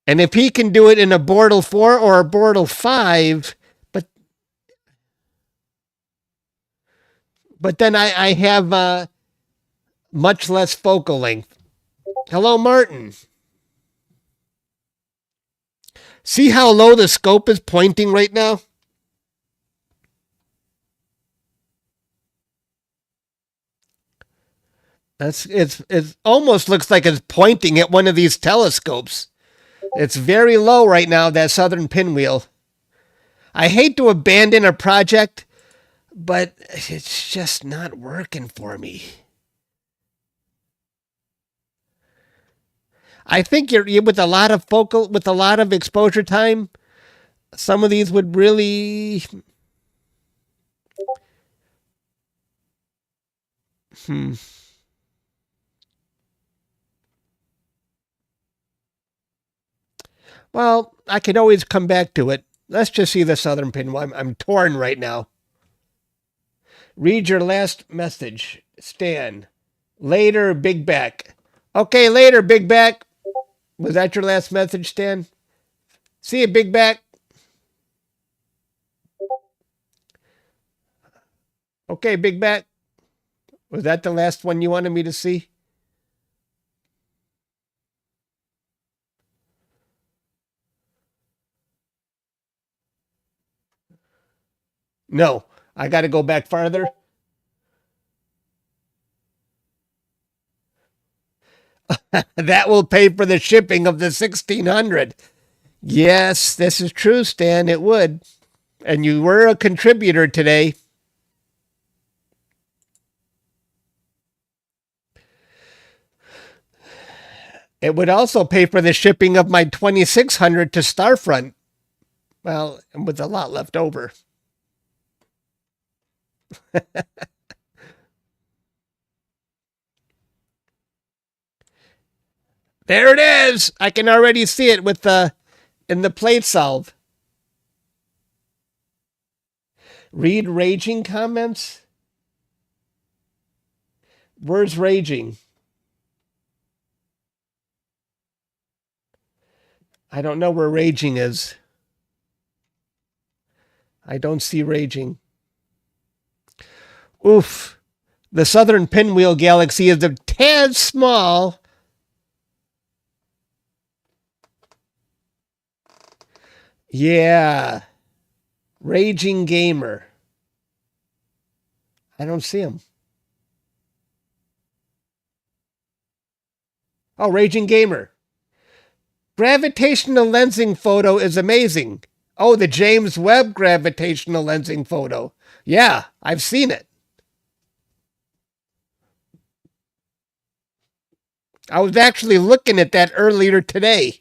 And if he can do it in a Bortle 4 or a Bortle 5, but then I have much less focal length. Hello, Martin. See how low the scope is pointing right now? It almost looks like it's pointing at one of these telescopes. It's very low right now, that southern pinwheel. I hate to abandon a project, but it's just not working for me. I think you're with a lot of with a lot of exposure time, some of these would really Well, I could always come back to it. Let's just see the southern pin. I'm torn right now. Read your last message, Stan. Later, Big Back. Okay, later, Big Back. Was that your last message, Stan? See you, Big Back. Okay, Big Back. Was that the last one you wanted me to see? No, I got to go back farther. That will pay for the shipping of the 1600. Yes, this is true, Stan. It would. And you were a contributor today. It would also pay for the shipping of my 2600 to Starfront. Well, with a lot left over. There it is. I can already see it with in the plate solve. Read raging comments. Where's raging? I don't know where raging is. I don't see raging. Oof. The southern pinwheel galaxy is a tad small. Yeah. Raging Gamer. I don't see him. Oh, Raging Gamer. Gravitational lensing photo is amazing. Oh, the James Webb gravitational lensing photo. Yeah, I've seen it. I was actually looking at that earlier today,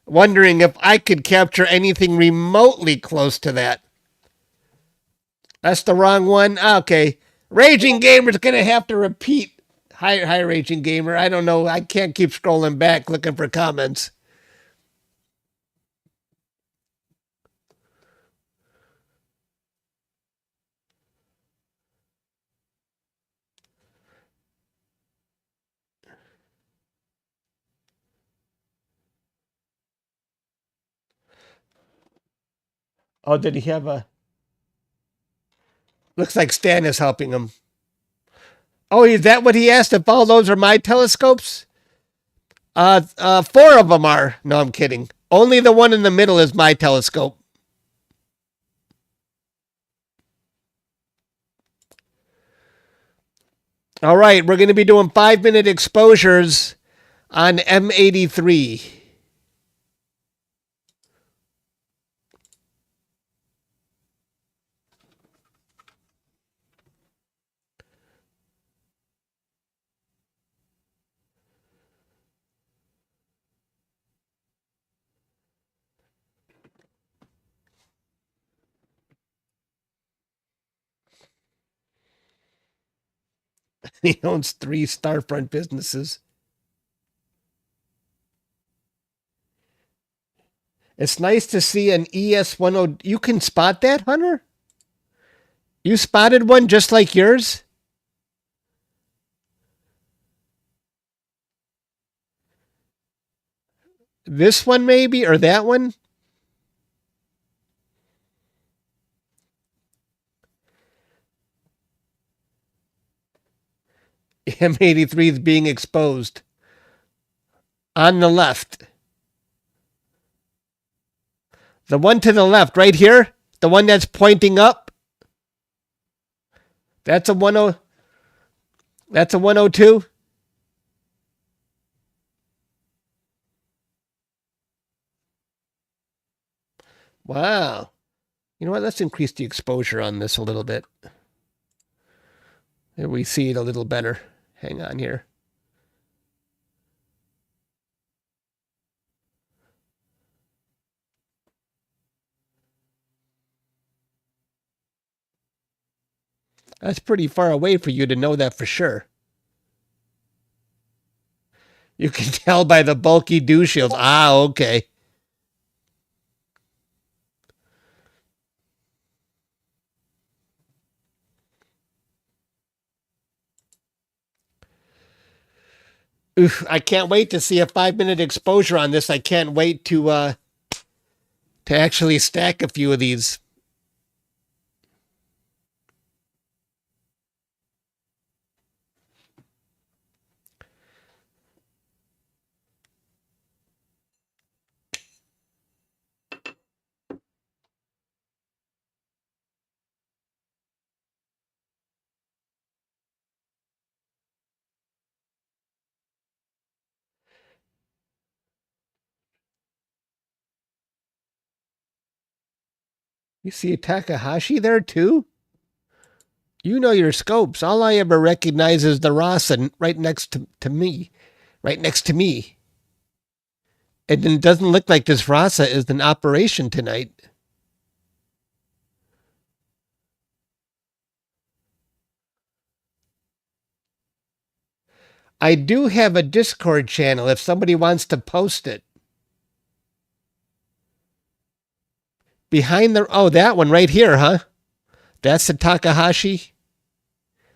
wondering if I could capture anything remotely close to that. That's the wrong one? Okay. Raging Gamer's going to have to repeat. Hi, Raging Gamer. I don't know. I can't keep scrolling back looking for comments. Oh, did he have a... Looks like Stan is helping him. Oh, is that what he asked? If all those are my telescopes? 4 of them are. No, I'm kidding. Only the one in the middle is my telescope. All right, we're going to be doing 5-minute exposures on M83. He owns 3 Starfront businesses. It's nice to see an ES10. You can spot that, Hunter? You spotted one just like yours? This one maybe, or that one? M83 is being exposed. On the left. The one to the left, right here. The one that's pointing up. That's a 10. That's a 102. Wow. You know what? Let's increase the exposure on this a little bit. There we see it a little better. Hang on here. That's pretty far away for you to know that for sure. You can tell by the bulky dew shield. Ah, okay. Oof, I can't wait to see a 5-minute exposure on this. I can't wait to actually stack a few of these. You see a Takahashi there too? You know your scopes. All I ever recognize is the RASA right next to me. Right next to me. And it doesn't look like this RASA is in operation tonight. I do have a Discord channel if somebody wants to post it. Behind the... Oh, that one right here, huh? That's the Takahashi?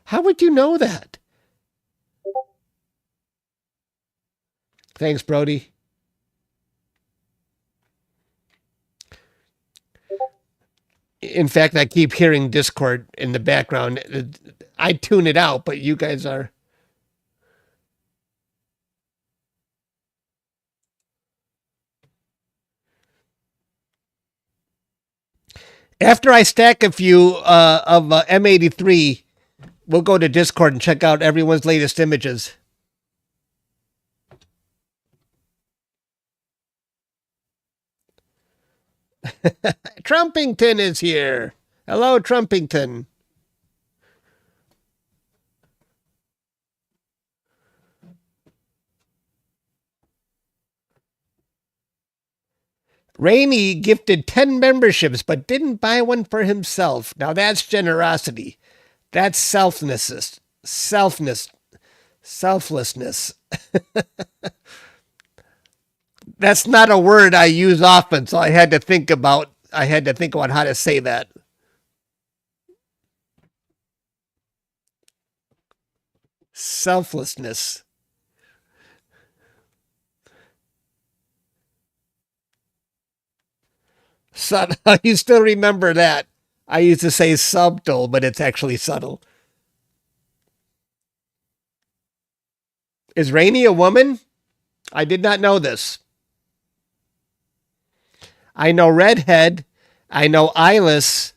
How would you know that? Thanks, Brody. In fact, I keep hearing Discord in the background. I tune it out, but you guys are... After I stack a few of M83, we'll go to Discord and check out everyone's latest images. Trumpington is here. Hello, Trumpington. Rainey gifted 10 memberships but didn't buy one for himself. Now that's generosity. That's selflessness. Selflessness. That's not a word I use often, so I had to think about how to say that. Selflessness. You still remember that. I used to say subtle, but it's actually subtle. Is Rainey a woman? I did not know this. I know Redhead. I know Eyeless.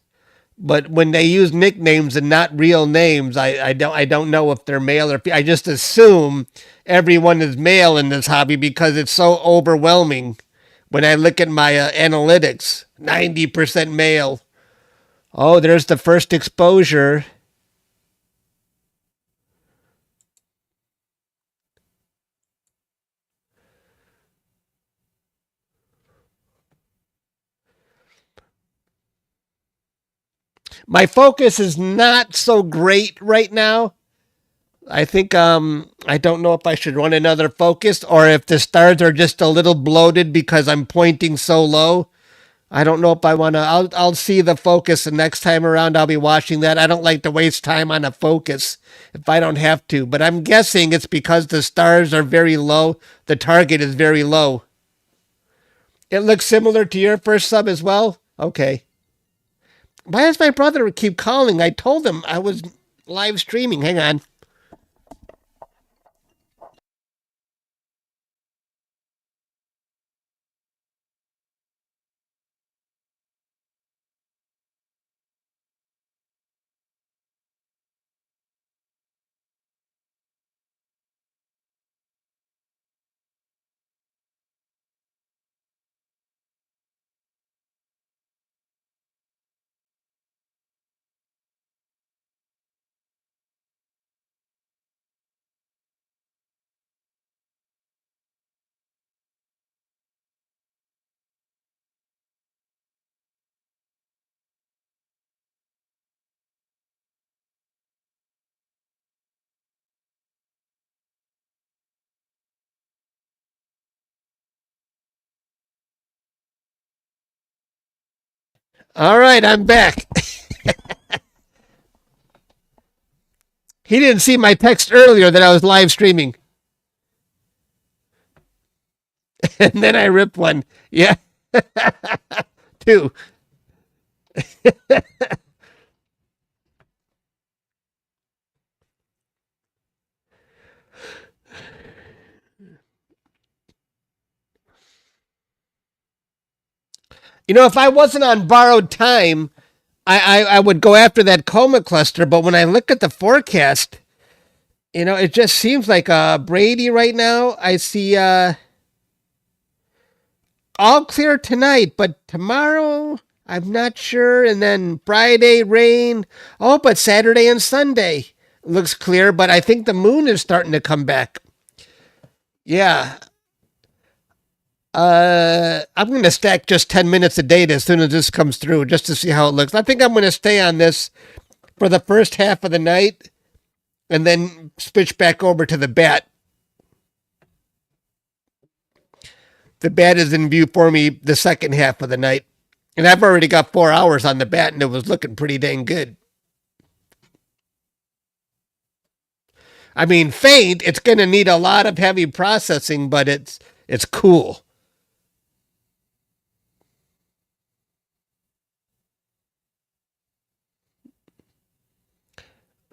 But when they use nicknames and not real names, I don't know if they're male or female. I just assume everyone is male in this hobby because it's so overwhelming. When I look at my analytics, 90% male. Oh, there's the first exposure. My focus is not so great right now. I think I don't know if I should run another focus or if the stars are just a little bloated because I'm pointing so low. I don't know if I want to. I'll see the focus the next time around. I'll be watching that. I don't like to waste time on a focus if I don't have to. But I'm guessing it's because the stars are very low. The target is very low. It looks similar to your first sub as well? Okay. Why does my brother keep calling? I told him I was live streaming. Hang on. All right, I'm back. He didn't see my text earlier that I was live streaming. And then I ripped one. Yeah. Two. You know, if I wasn't on borrowed time, I would go after that Coma cluster. But when I look at the forecast, you know, it just seems like Brady right now. I see all clear tonight, but tomorrow I'm not sure. And then Friday rain. Oh, but Saturday and Sunday looks clear. But I think the moon is starting to come back. Yeah. I'm going to stack just 10 minutes of data as soon as this comes through just to see how it looks. I think I'm going to stay on this for the first half of the night and then switch back over to the bat. The bat is in view for me the second half of the night. And I've already got 4 hours on the bat and it was looking pretty dang good. I mean, faint, it's going to need a lot of heavy processing, but it's cool.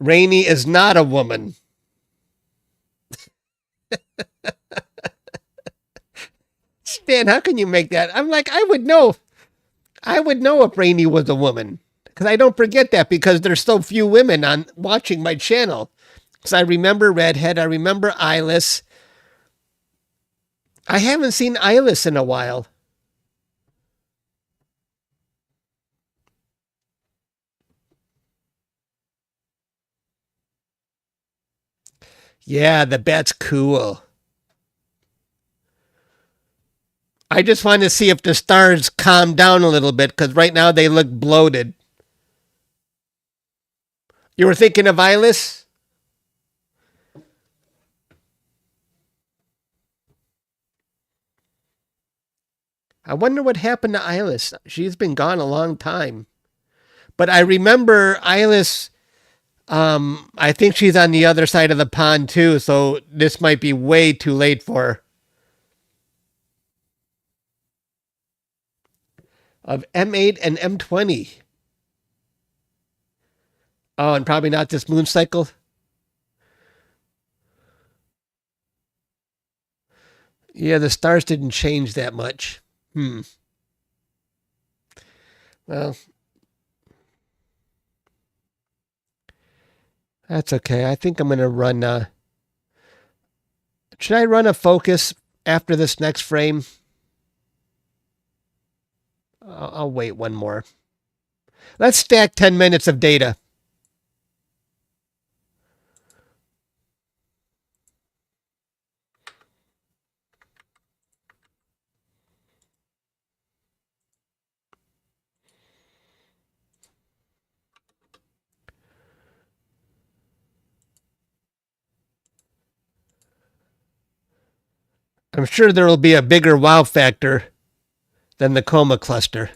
Rainey is not a woman. Stan, how can you make that? I'm like, I would know. I would know if Rainey was a woman. Because I don't forget that because there's so few women on watching my channel. Because I remember Redhead, I remember Eyeless. I haven't seen Eyeless in a while. Yeah, the bat's cool. I just want to see if the stars calm down a little bit because right now they look bloated. You were thinking of Eyeless? I wonder what happened to Eyeless. She's been gone a long time. But I remember Eyeless, I think she's on the other side of the pond too, so this might be way too late for her. Of M8 and M20. Oh, and probably not this moon cycle. Yeah, the stars didn't change that much. Well, that's okay. I think I'm going to run. Should I run a focus after this next frame? I'll wait one more. Let's stack 10 minutes of data. I'm sure there will be a bigger wow factor than the Coma cluster.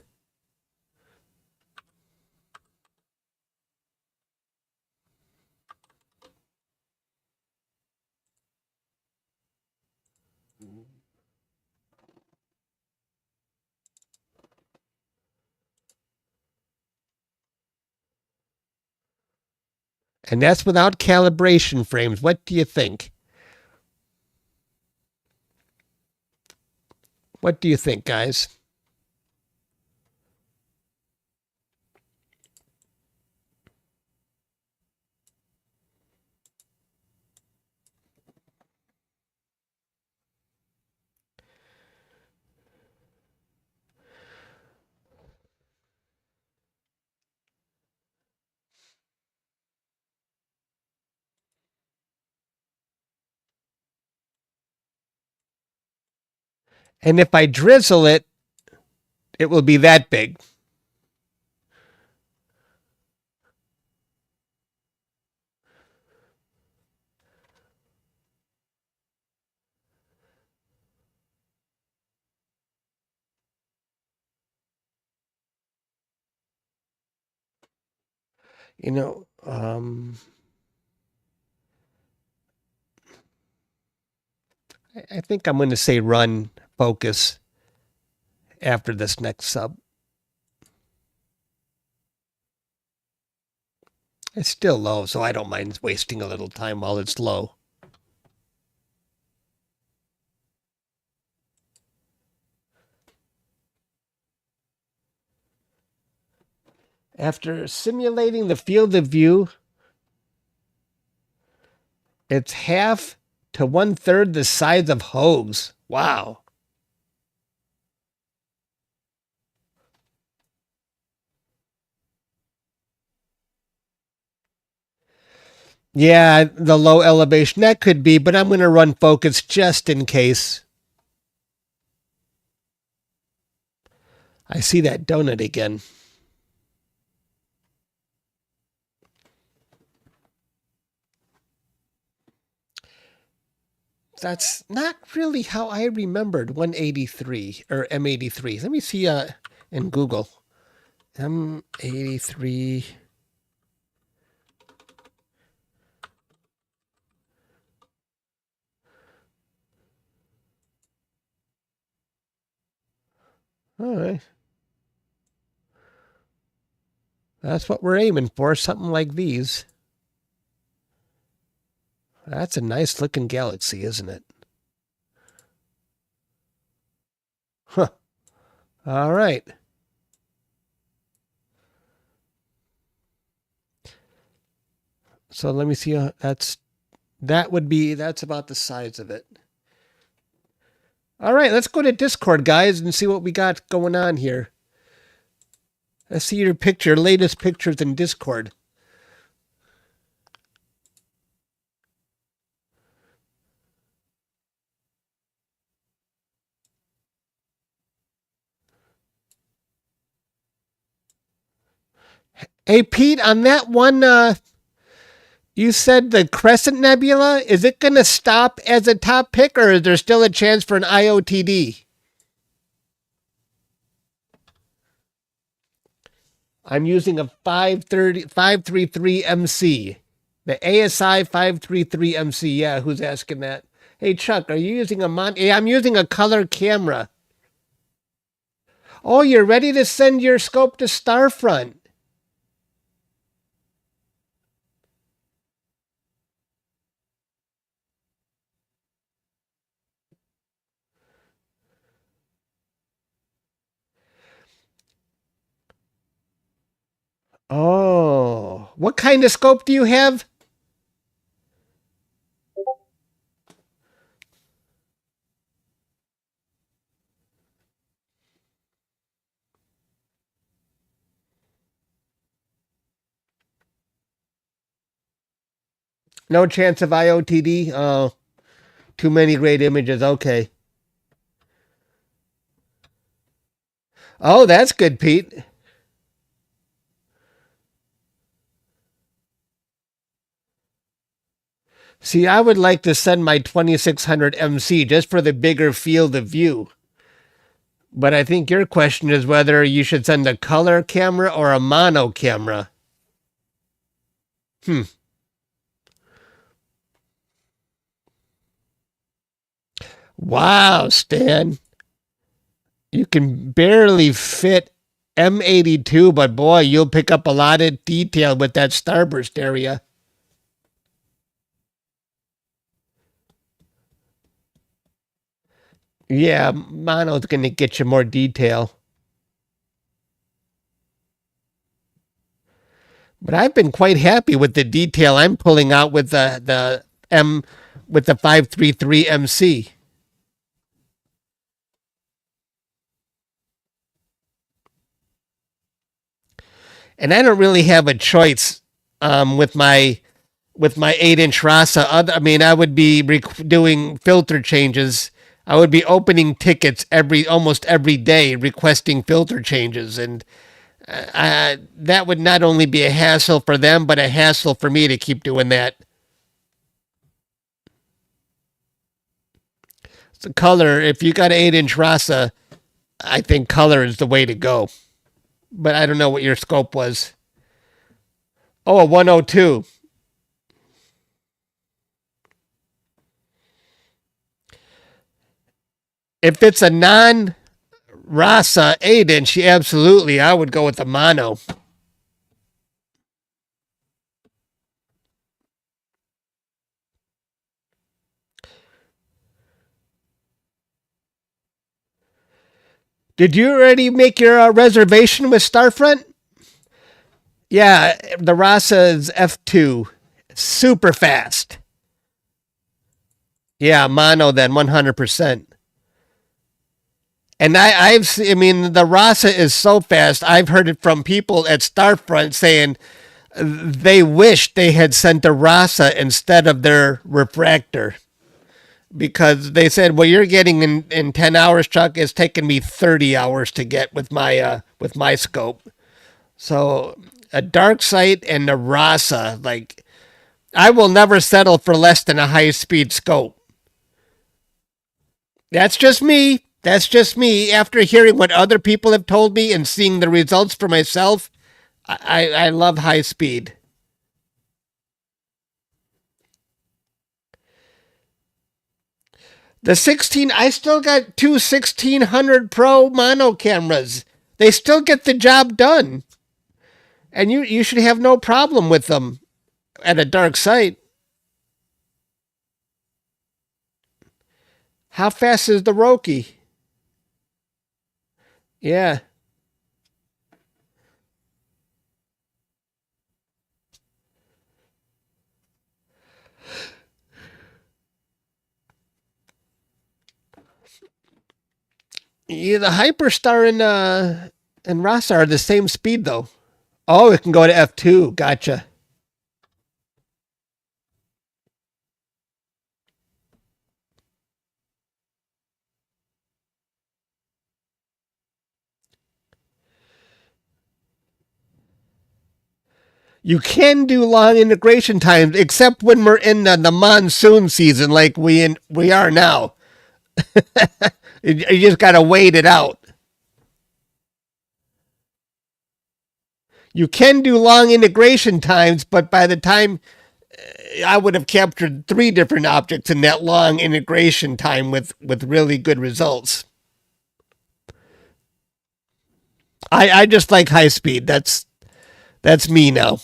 And that's without calibration frames. What do you think? What do you think, guys? And if I drizzle it, it will be that big. You know, I think I'm going to say run focus after this next sub. It's still low, so I don't mind wasting a little time while it's low. After simulating the field of view, it's half to 1/3 the size of Hoag's. Wow. Yeah, the low elevation, that could be, but I'm going to run focus just in case. I see that donut again. That's not really how I remembered 183 or M83. Let me see in Google. M83. All right. That's what we're aiming for, something like these. That's a nice looking galaxy, isn't it? Huh. All right. So let me see. That's about the size of it. All right, let's go to Discord, guys, and see what we got going on here. Let's see your latest pictures in Discord. Hey, Pete, on that one, you said the Crescent Nebula, is it going to stop as a top pick, or is there still a chance for an IOTD? I'm using a 533MC. The ASI 533MC. Yeah, who's asking that? Hey, Chuck, are you using a Yeah, I'm using a color camera. Oh, you're ready to send your scope to Starfront. Oh, what kind of scope do you have? No chance of IOTD? Oh, too many great images. Okay. Oh, that's good, Pete. See, I would like to send my 2600MC just for the bigger field of view. But I think your question is whether you should send a color camera or a mono camera. Wow, Stan. You can barely fit M82, but boy, you'll pick up a lot of detail with that starburst area. Yeah, mono's going to get you more detail. But I've been quite happy with the detail I'm pulling out with the 533 MC. And I don't really have a choice with my 8-inch RASA. I mean, I would be doing filter changes. I would be opening tickets almost every day requesting filter changes, and that would not only be a hassle for them, but a hassle for me to keep doing that. So color, if you got an 8-inch RASA, I think color is the way to go. But I don't know what your scope was. Oh, a 102. If it's a non-RASA 8-inch, absolutely, I would go with the mono. Did you already make your reservation with Starfront? Yeah, the RASA is F2. Super fast. Yeah, mono then, 100%. And I mean, the RASA is so fast. I've heard it from people at Starfront saying they wish they had sent a RASA instead of their refractor. Because they said, well, you're getting in 10 hours, Chuck. It's taken me 30 hours to get with my scope. So a dark sight and a RASA, like, I will never settle for less than a high-speed scope. That's just me. That's just me. After hearing what other people have told me and seeing the results for myself, I love high speed. The 16, I still got two 1600 Pro mono cameras. They still get the job done. And you should have no problem with them at a dark sight. How fast is the Roki? Yeah. Yeah, the Hyperstar and RASA are the same speed though. Oh, it can go to F2. Gotcha. You can do long integration times, except when we're in the monsoon season like we are now. You just got to wait it out. You can do long integration times, but by the time I would have captured 3 different objects in that long integration time with really good results. I just like high speed. That's me now.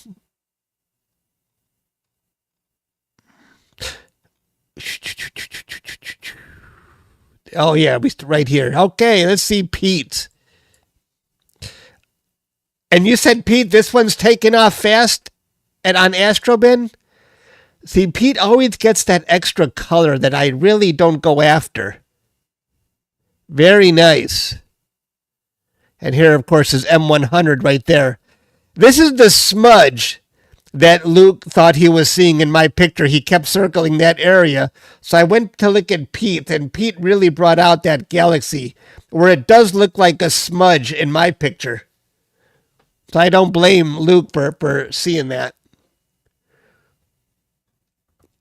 Oh yeah, we right here. Okay, let's see Pete. And you said, Pete, this one's taken off fast and on Astrobin? See, Pete always gets that extra color that I really don't go after. Very nice. And here, of course, is M100 right there. This is the smudge that Luke thought he was seeing in my picture. He kept circling that area. So I went to look at Pete, and Pete really brought out that galaxy where it does look like a smudge in my picture. So I don't blame Luke for seeing that.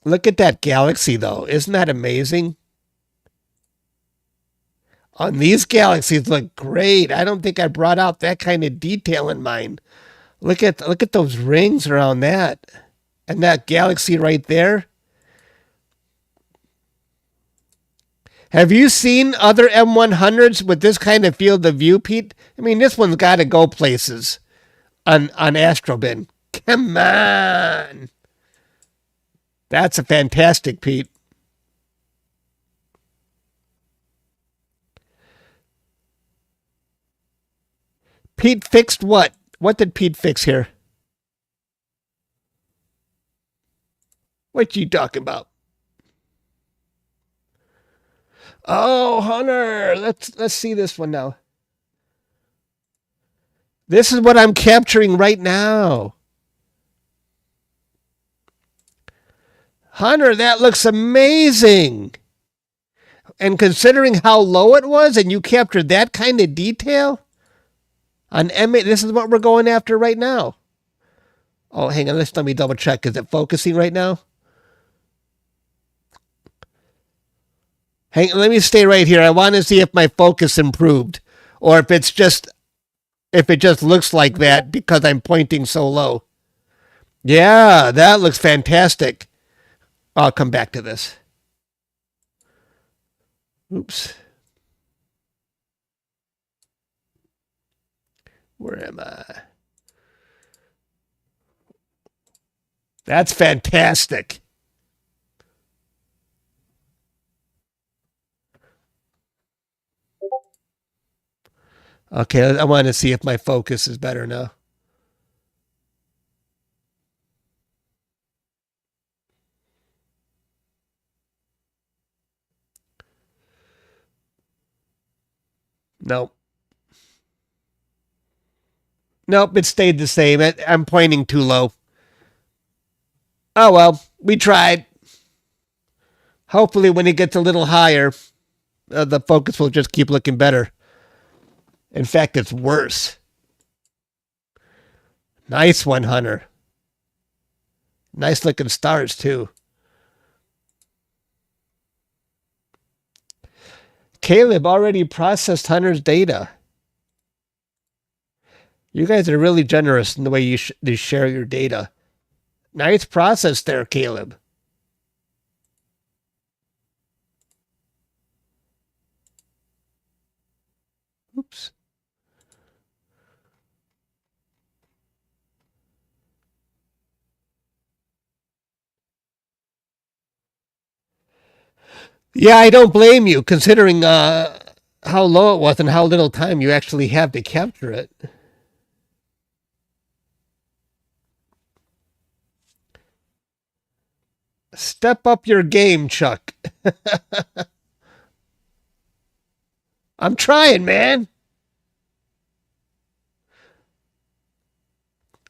Look at that galaxy, though. Isn't that amazing? On these galaxies look great. I don't think I brought out that kind of detail in mine. Look at those rings around that. And that galaxy right there. Have you seen other M100s with this kind of field of view, Pete? I mean, this one's got to go places on Astrobin. Come on. That's a fantastic, Pete. Pete fixed what? What did Pete fix here? What you talking about? Oh, Hunter, let's see this one now. This is what I'm capturing right now. Hunter, that looks amazing. And considering how low it was and you captured that kind of detail on M8, this is what we're going after right now. Oh, hang on, let me double check. Is it focusing right now? Let me stay right here. I want to see if my focus improved or if it just looks like that because I'm pointing so low. Yeah, that looks fantastic. I'll come back to this. Oops. Where am I? That's fantastic. Okay, I want to see if my focus is better now. Nope. Nope, it stayed the same. I'm pointing too low. Oh well, we tried. Hopefully when it gets a little higher, the focus will just keep looking better. In fact, it's worse. Nice one, Hunter. Nice looking stars, too. Caleb already processed Hunter's data. You guys are really generous in the way you share your data. Nice process there, Caleb. Oops. Yeah, I don't blame you, considering how low it was and how little time you actually have to capture it. Step up your game, Chuck. I'm trying, man.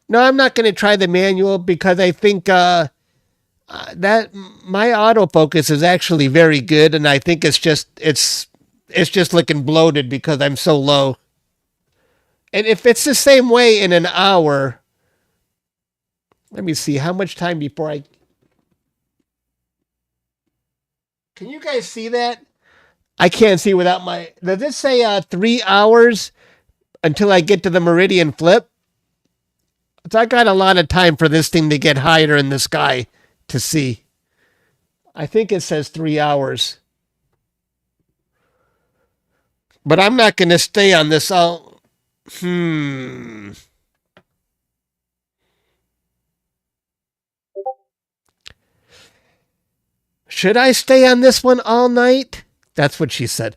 No, I'm not going to try the manual because I think that my autofocus is actually very good, and I think it's just looking bloated because I'm so low. And if it's the same way in an hour, let me see how much time before I. Can you guys see that? I can't see without my. Does it say 3 hours until I get to the meridian flip? So I got a lot of time for this thing to get higher in the sky to see. I think it says 3 hours. But I'm not going to stay on this all. Should I stay on this one all night? That's what she said.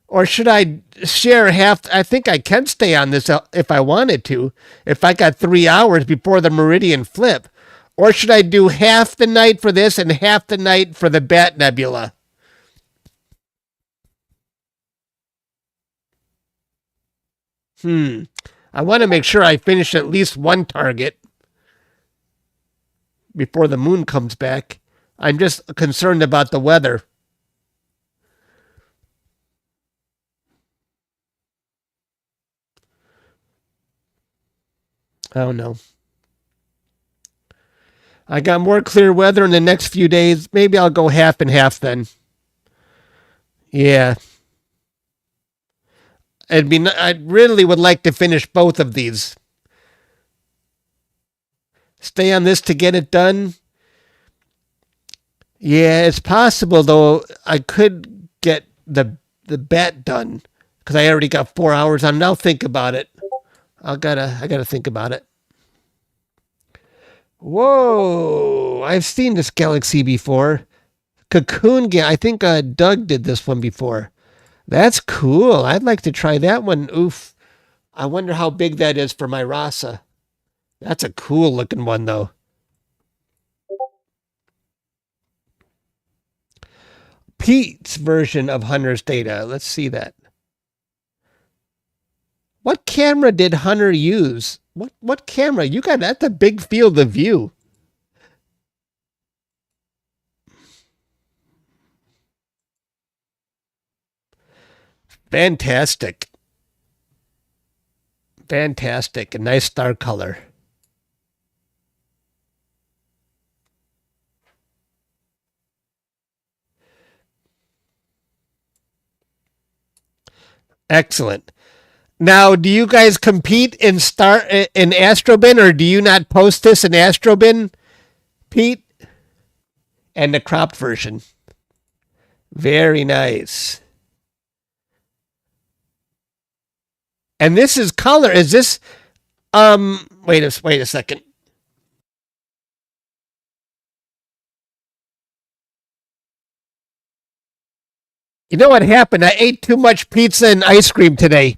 Or should I share half? I think I can stay on this if I wanted to, if I got 3 hours before the meridian flip. Or should I do half the night for this and half the night for the Bat Nebula? I want to make sure I finish at least one target before the moon comes back. I'm just concerned about the weather. Oh no. I got more clear weather in the next few days. Maybe I'll go half and half then. Yeah. I really would like to finish both of these. Stay on this to get it done. Yeah, it's possible though. I could get the bat done because I already got 4 hours on it. I'll think about it. I gotta think about it. Whoa! I've seen this galaxy before. Cocoon. I think Doug did this one before. That's cool. I'd like to try that one. Oof. I wonder how big that is for my RASA. That's a cool looking one, though. Pete's version of Hunter's data. Let's see that. What camera did Hunter use? What camera? You got that's a big field of view. Fantastic. Fantastic. A nice star color. Excellent. Now, do you guys compete in Astrobin, or do you not post this in Astrobin, Pete? And the cropped version. Very nice. And this is color. Is this wait a second. You know what happened? I ate too much pizza and ice cream today.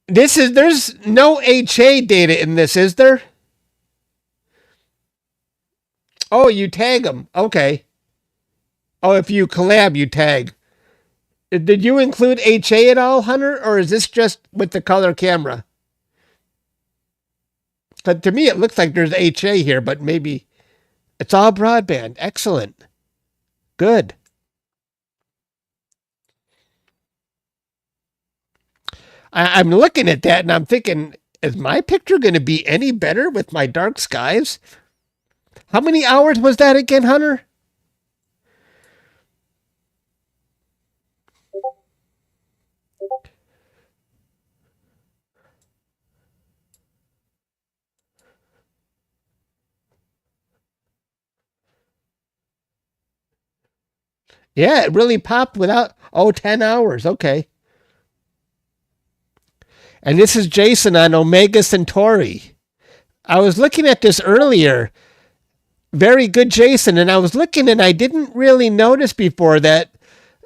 There's no HA data in this, is there? Oh, you tag them. Okay. Oh, if you collab, you tag. Did you include HA at all, Hunter, or is this just with the color camera? But to me, it looks like there's HA here, but maybe it's all broadband. Excellent. Good. I'm looking at that and I'm thinking, is my picture going to be any better with my dark skies? How many hours was that again, Hunter? Yeah, it really popped without, 10 hours. Okay. And this is Jason on Omega Centauri. I was looking at this earlier. Very good, Jason. And I was looking and I didn't really notice before that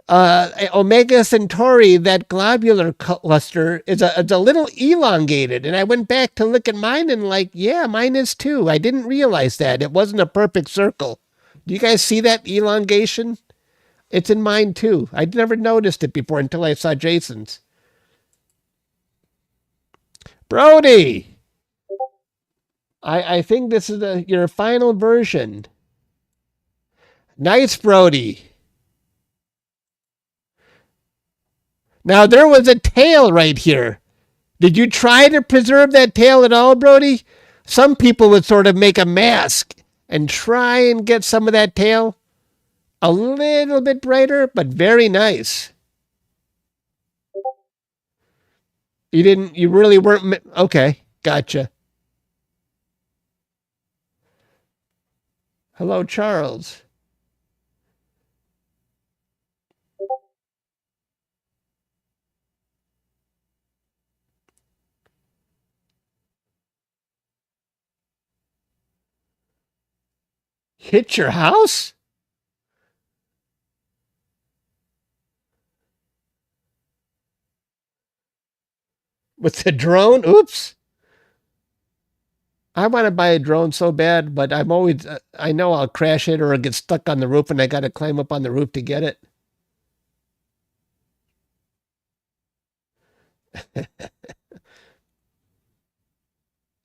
Omega Centauri, that globular cluster, is a little elongated. And I went back to look at mine and like, yeah, mine is too. I didn't realize that. It wasn't a perfect circle. Do you guys see that elongation? It's in mine too. I'd never noticed it before until I saw Jason's. Brody! I think this is your final version. Nice, Brody. Now, there was a tail right here. Did you try to preserve that tail at all, Brody? Some people would sort of make a mask and try and get some of that tail. A little bit brighter, but very nice. You really weren't, okay, gotcha. Hello, Charles. Hit your house? With the drone? Oops. I want to buy a drone so bad, but I know I'll crash it or get stuck on the roof and I got to climb up on the roof to get it.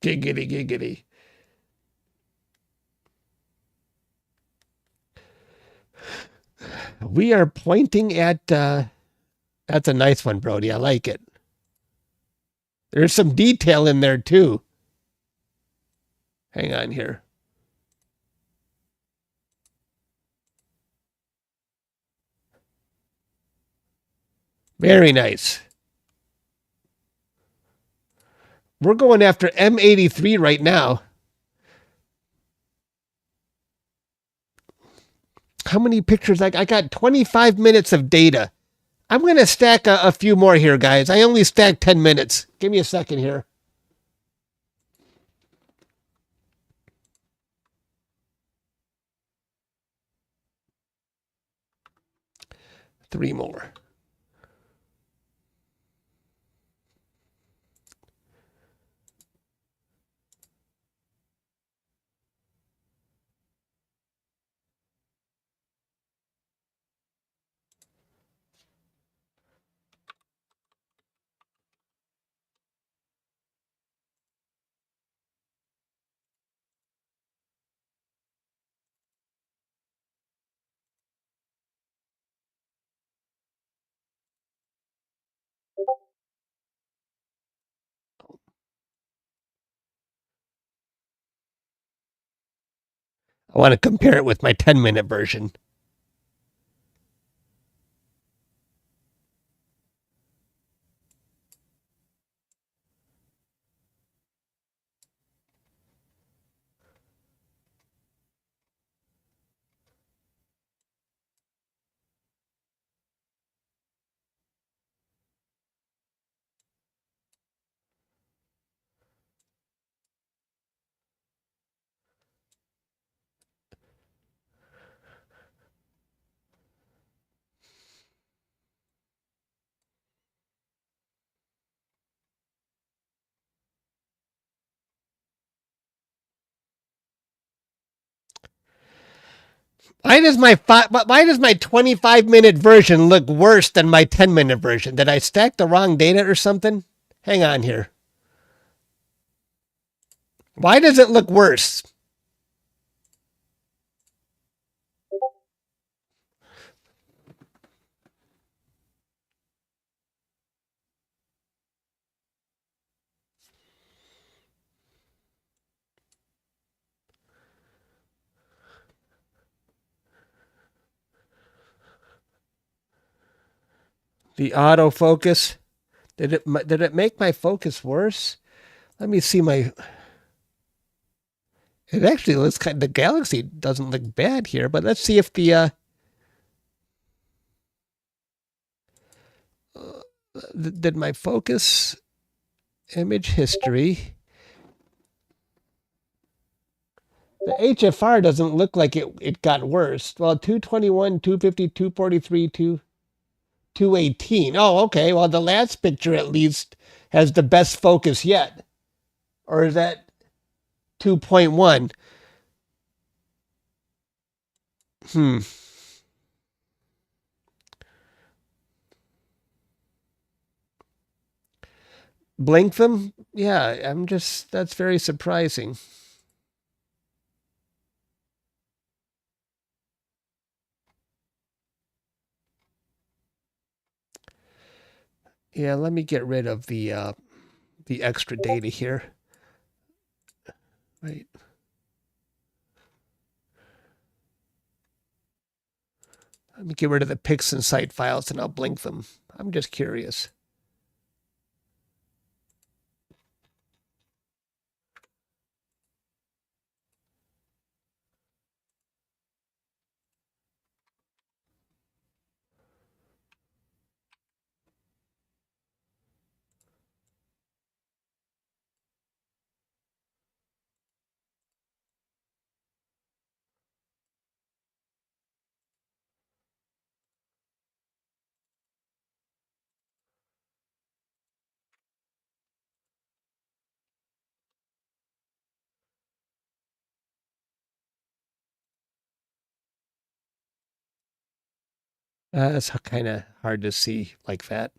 Giggity, giggity. We are pointing at, that's a nice one, Brody. I like it. There's some detail in there too. Hang on here. Very nice. We're going after M83 right now. How many pictures? I got 25 minutes of data. I'm going to stack a few more here, guys. I only stacked 10 minutes. Give me a second here. Three more. I want to compare it with my 10-minute version. Why does my 25-minute version look worse than my 10-minute version? Did I stack the wrong data or something? Hang on here. Why does it look worse? The autofocus. Did it make my focus worse? Let me see my. It actually looks the galaxy doesn't look bad here, but let's see if the did my focus image history. The HFR doesn't look like it got worse. Well, 221, 250, 243, 218. Oh, okay. Well, the last picture at least has the best focus yet. Or is that 2.1? Blink them? Yeah, that's very surprising. Yeah, let me get rid of the extra data here. Right. Let me get rid of the pics and site files and I'll blink them. I'm just curious. That's kind of hard to see like that.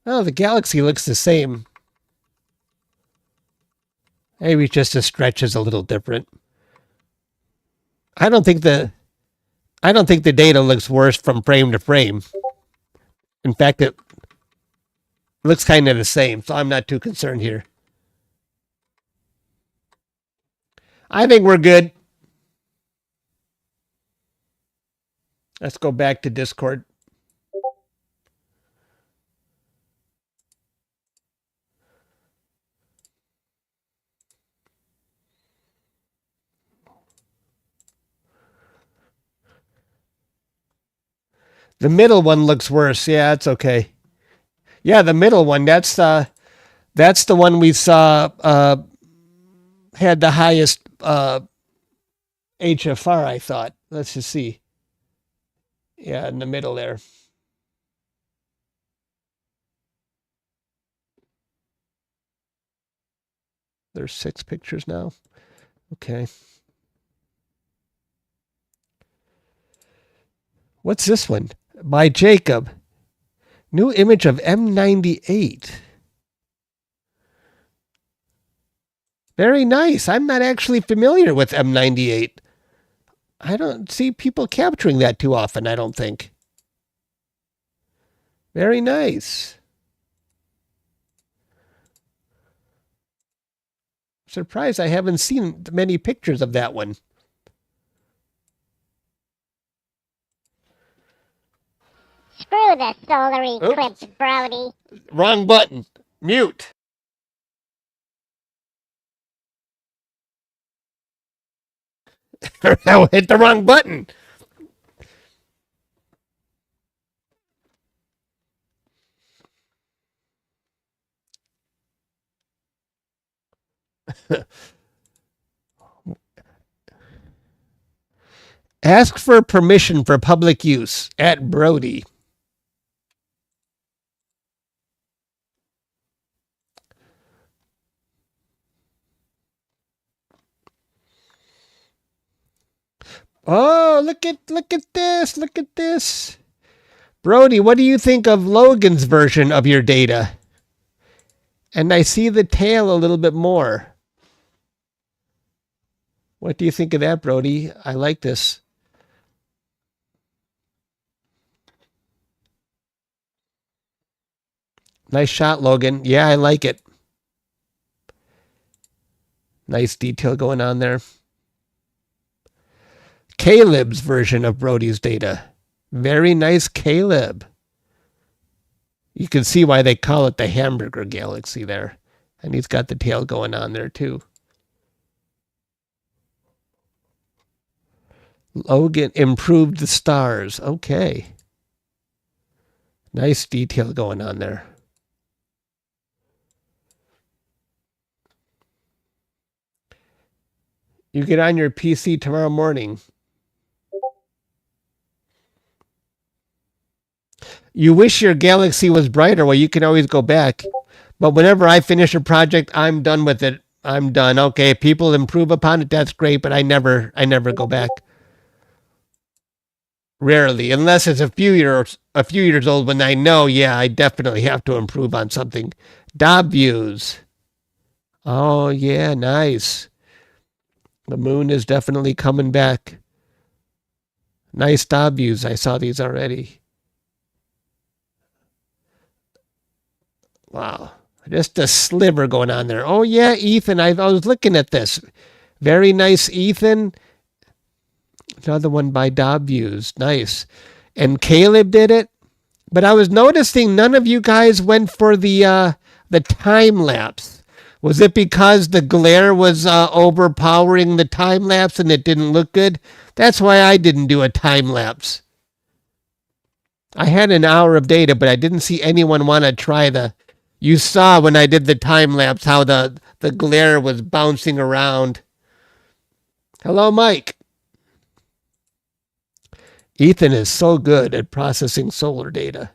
Oh, the galaxy looks the same. Maybe just the stretch is a little different. I don't think the data looks worse from frame to frame. In fact, it looks kind of the same, so I'm not too concerned here. I think we're good. Let's go back to Discord. The middle one looks worse. Yeah, it's okay. Yeah, the middle one, that's the one we saw had the highest HFR, I thought. Let's just see. Yeah, in the middle there. There's 6 pictures now. Okay. What's this one? By Jacob. New image of M98. Very nice. I'm not actually familiar with M98. I don't see people capturing that too often, I don't think. Very nice. Surprised I haven't seen many pictures of that one. Screw the solar eclipse, Brody. Wrong button. Mute. I hit the wrong button. Ask for permission for public use at Brody. Oh, look at this. Look at this. Brody, what do you think of Logan's version of your data? And I see the tail a little bit more. What do you think of that, Brody? I like this. Nice shot, Logan. Yeah, I like it. Nice detail going on there. Caleb's version of Brody's data. Very nice, Caleb. You can see why they call it the hamburger galaxy there. And he's got the tail going on there too. Logan improved the stars. Okay. Nice detail going on there. You get on your PC tomorrow morning. You wish your galaxy was brighter. Well, you can always go back. But whenever I finish a project, I'm done with it. I'm done. Okay, people improve upon it. That's great, but I never go back. Rarely, unless it's a few years old when I know, yeah, I definitely have to improve on something. Dob views. Oh, yeah, nice. The moon is definitely coming back. Nice Dob views. I saw these already. Wow. Just a sliver going on there. Oh, yeah, Ethan. I was looking at this. Very nice, Ethan. Another one by Dob views. Nice. And Caleb did it. But I was noticing none of you guys went for the time lapse. Was it because the glare was overpowering the time lapse and it didn't look good? That's why I didn't do a time lapse. I had an hour of data, but I didn't see anyone want to try the... You saw when I did the time lapse how the glare was bouncing around. Hello, Mike. Ethan is so good at processing solar data.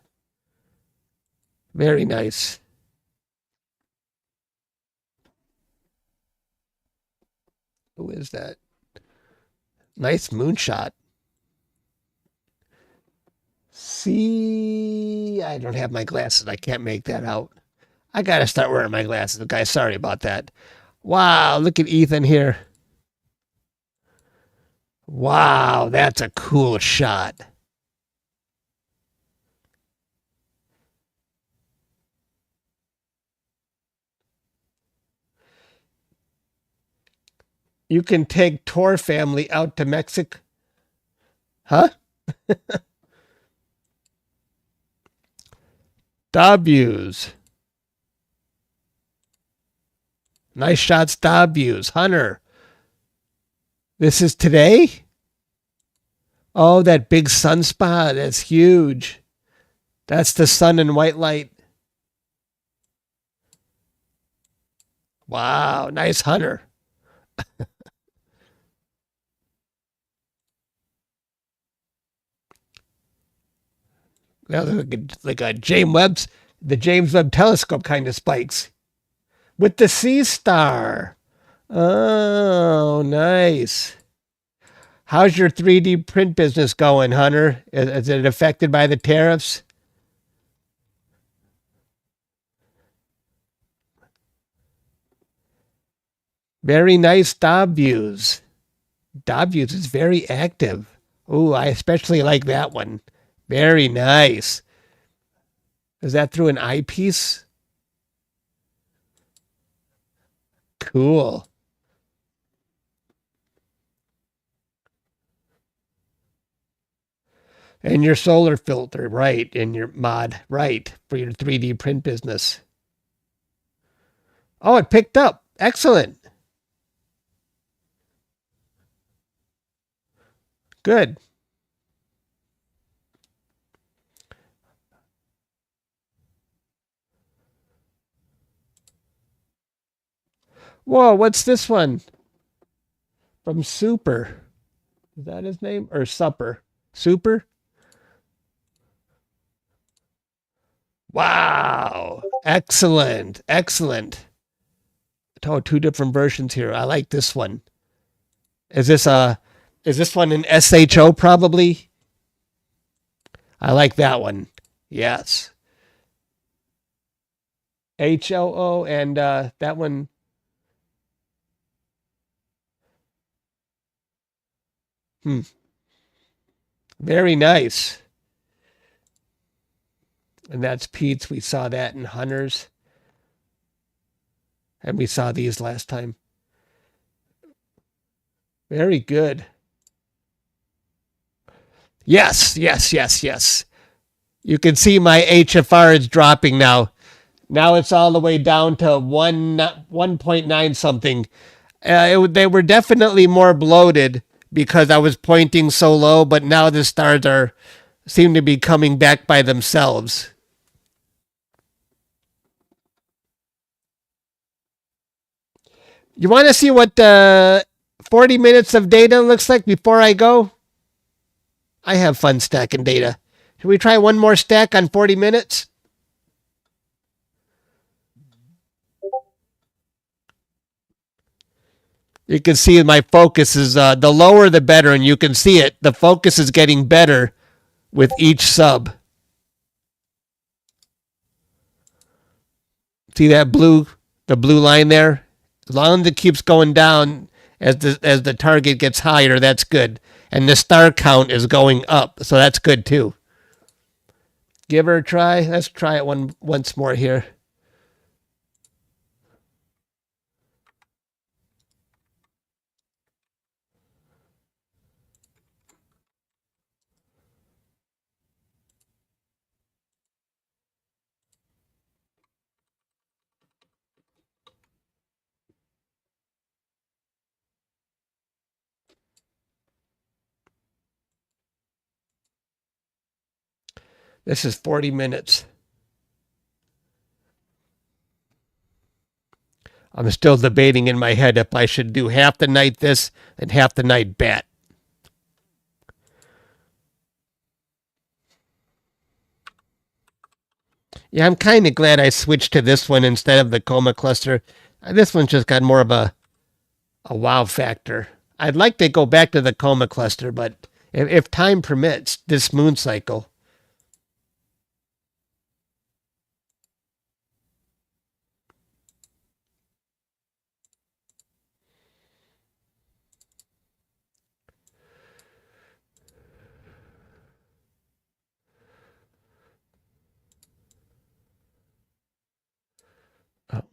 Very nice. Who is that? Nice moonshot. See, I don't have my glasses. I can't make that out. I got to start wearing my glasses, guys. Sorry about that. Wow, look at Ethan here. Wow, that's a cool shot. You can take Tor family out to Mexico. Huh? W's. Nice shots, W's. Hunter. This is today? Oh, that big sunspot. That's huge. That's the sun and white light. Wow, nice Hunter. Like a the James Webb Telescope kind of spikes. With the sea star. Oh, nice. How's your 3D print business going, Hunter? Is it affected by the tariffs? Very nice Dob views. Dob views is very active. Oh, I especially like that one. Very nice. Is that through an eyepiece? Cool. And your solar filter, right, and your mod, right, for your 3D print business. Oh, it picked up. Excellent. Good. Whoa, what's this one? From Super. Is that his name? Or Supper? Super? Wow. Excellent. Excellent. Oh, two different versions here. I like this one. Is this a Is this one an SHO probably? I like that one. Yes. HOO and that one. Very nice. And that's Pete's. We saw that in Hunter's. And we saw these last time. Very good. Yes, yes, yes, yes. You can see my HFR is dropping now. Now it's all the way down to 1.9 something. They were definitely more bloated because I was pointing so low, but now the stars seem to be coming back by themselves. You want to see what 40 minutes of data looks like before I go? I have fun stacking data. Should we try one more stack on 40 minutes? You can see my focus is the lower the better, and you can see it. The focus is getting better with each sub. See that the blue line there? As long as it keeps going down as the target gets higher, that's good. And the star count is going up, so that's good too. Give her a try. Let's try it once more here. This is 40 minutes. I'm still debating in my head if I should do half the night this and half the night bat. Yeah, I'm kind of glad I switched to this one instead of the Coma cluster. This one's just got more of a wow factor. I'd like to go back to the Coma cluster, but if time permits, this moon cycle. Oh.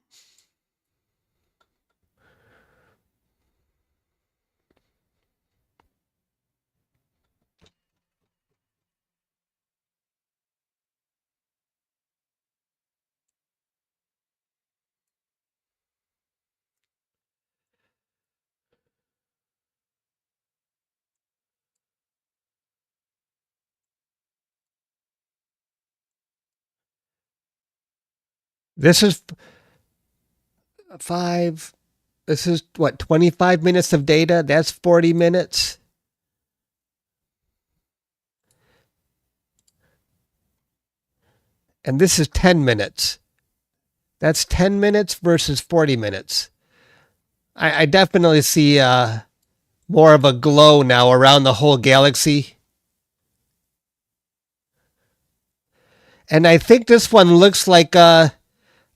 This is 5. This is what, 25 minutes of data? That's 40 minutes. And this is 10 minutes. That's 10 minutes versus 40 minutes. I definitely see more of a glow now around the whole galaxy. And I think this one looks like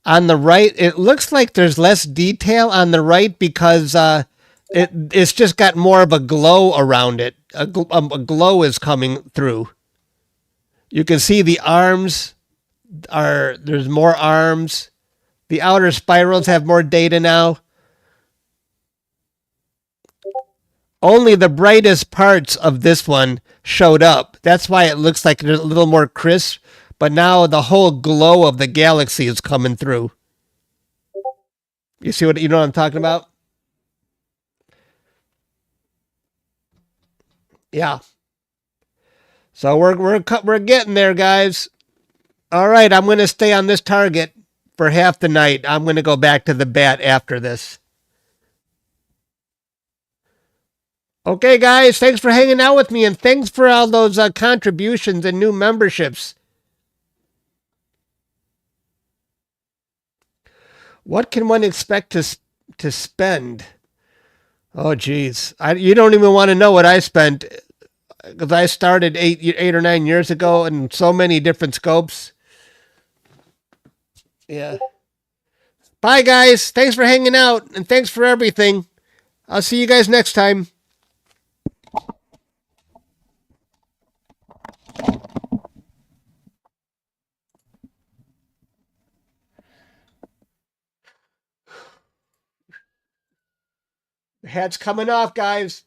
on the right, it looks like there's less detail on the right because it's just got more of a glow around it. A glow is coming through. You can see the arms there's more arms. The outer spirals have more data now. Only the brightest parts of this one showed up. That's why it looks like it's a little more crisp. But now the whole glow of the galaxy is coming through. You see you know what I'm talking about? Yeah. So we're getting there, guys. All right, I'm going to stay on this target for half the night. I'm going to go back to the bat after this. Okay, guys, thanks for hanging out with me, and thanks for all those contributions and new memberships. What can one expect to spend? Oh, geez. You don't even want to know what I spent, because I started 8 or 9 years ago and so many different scopes. Yeah. Bye, guys. Thanks for hanging out, and thanks for everything. I'll see you guys next time. The hat's coming off, guys.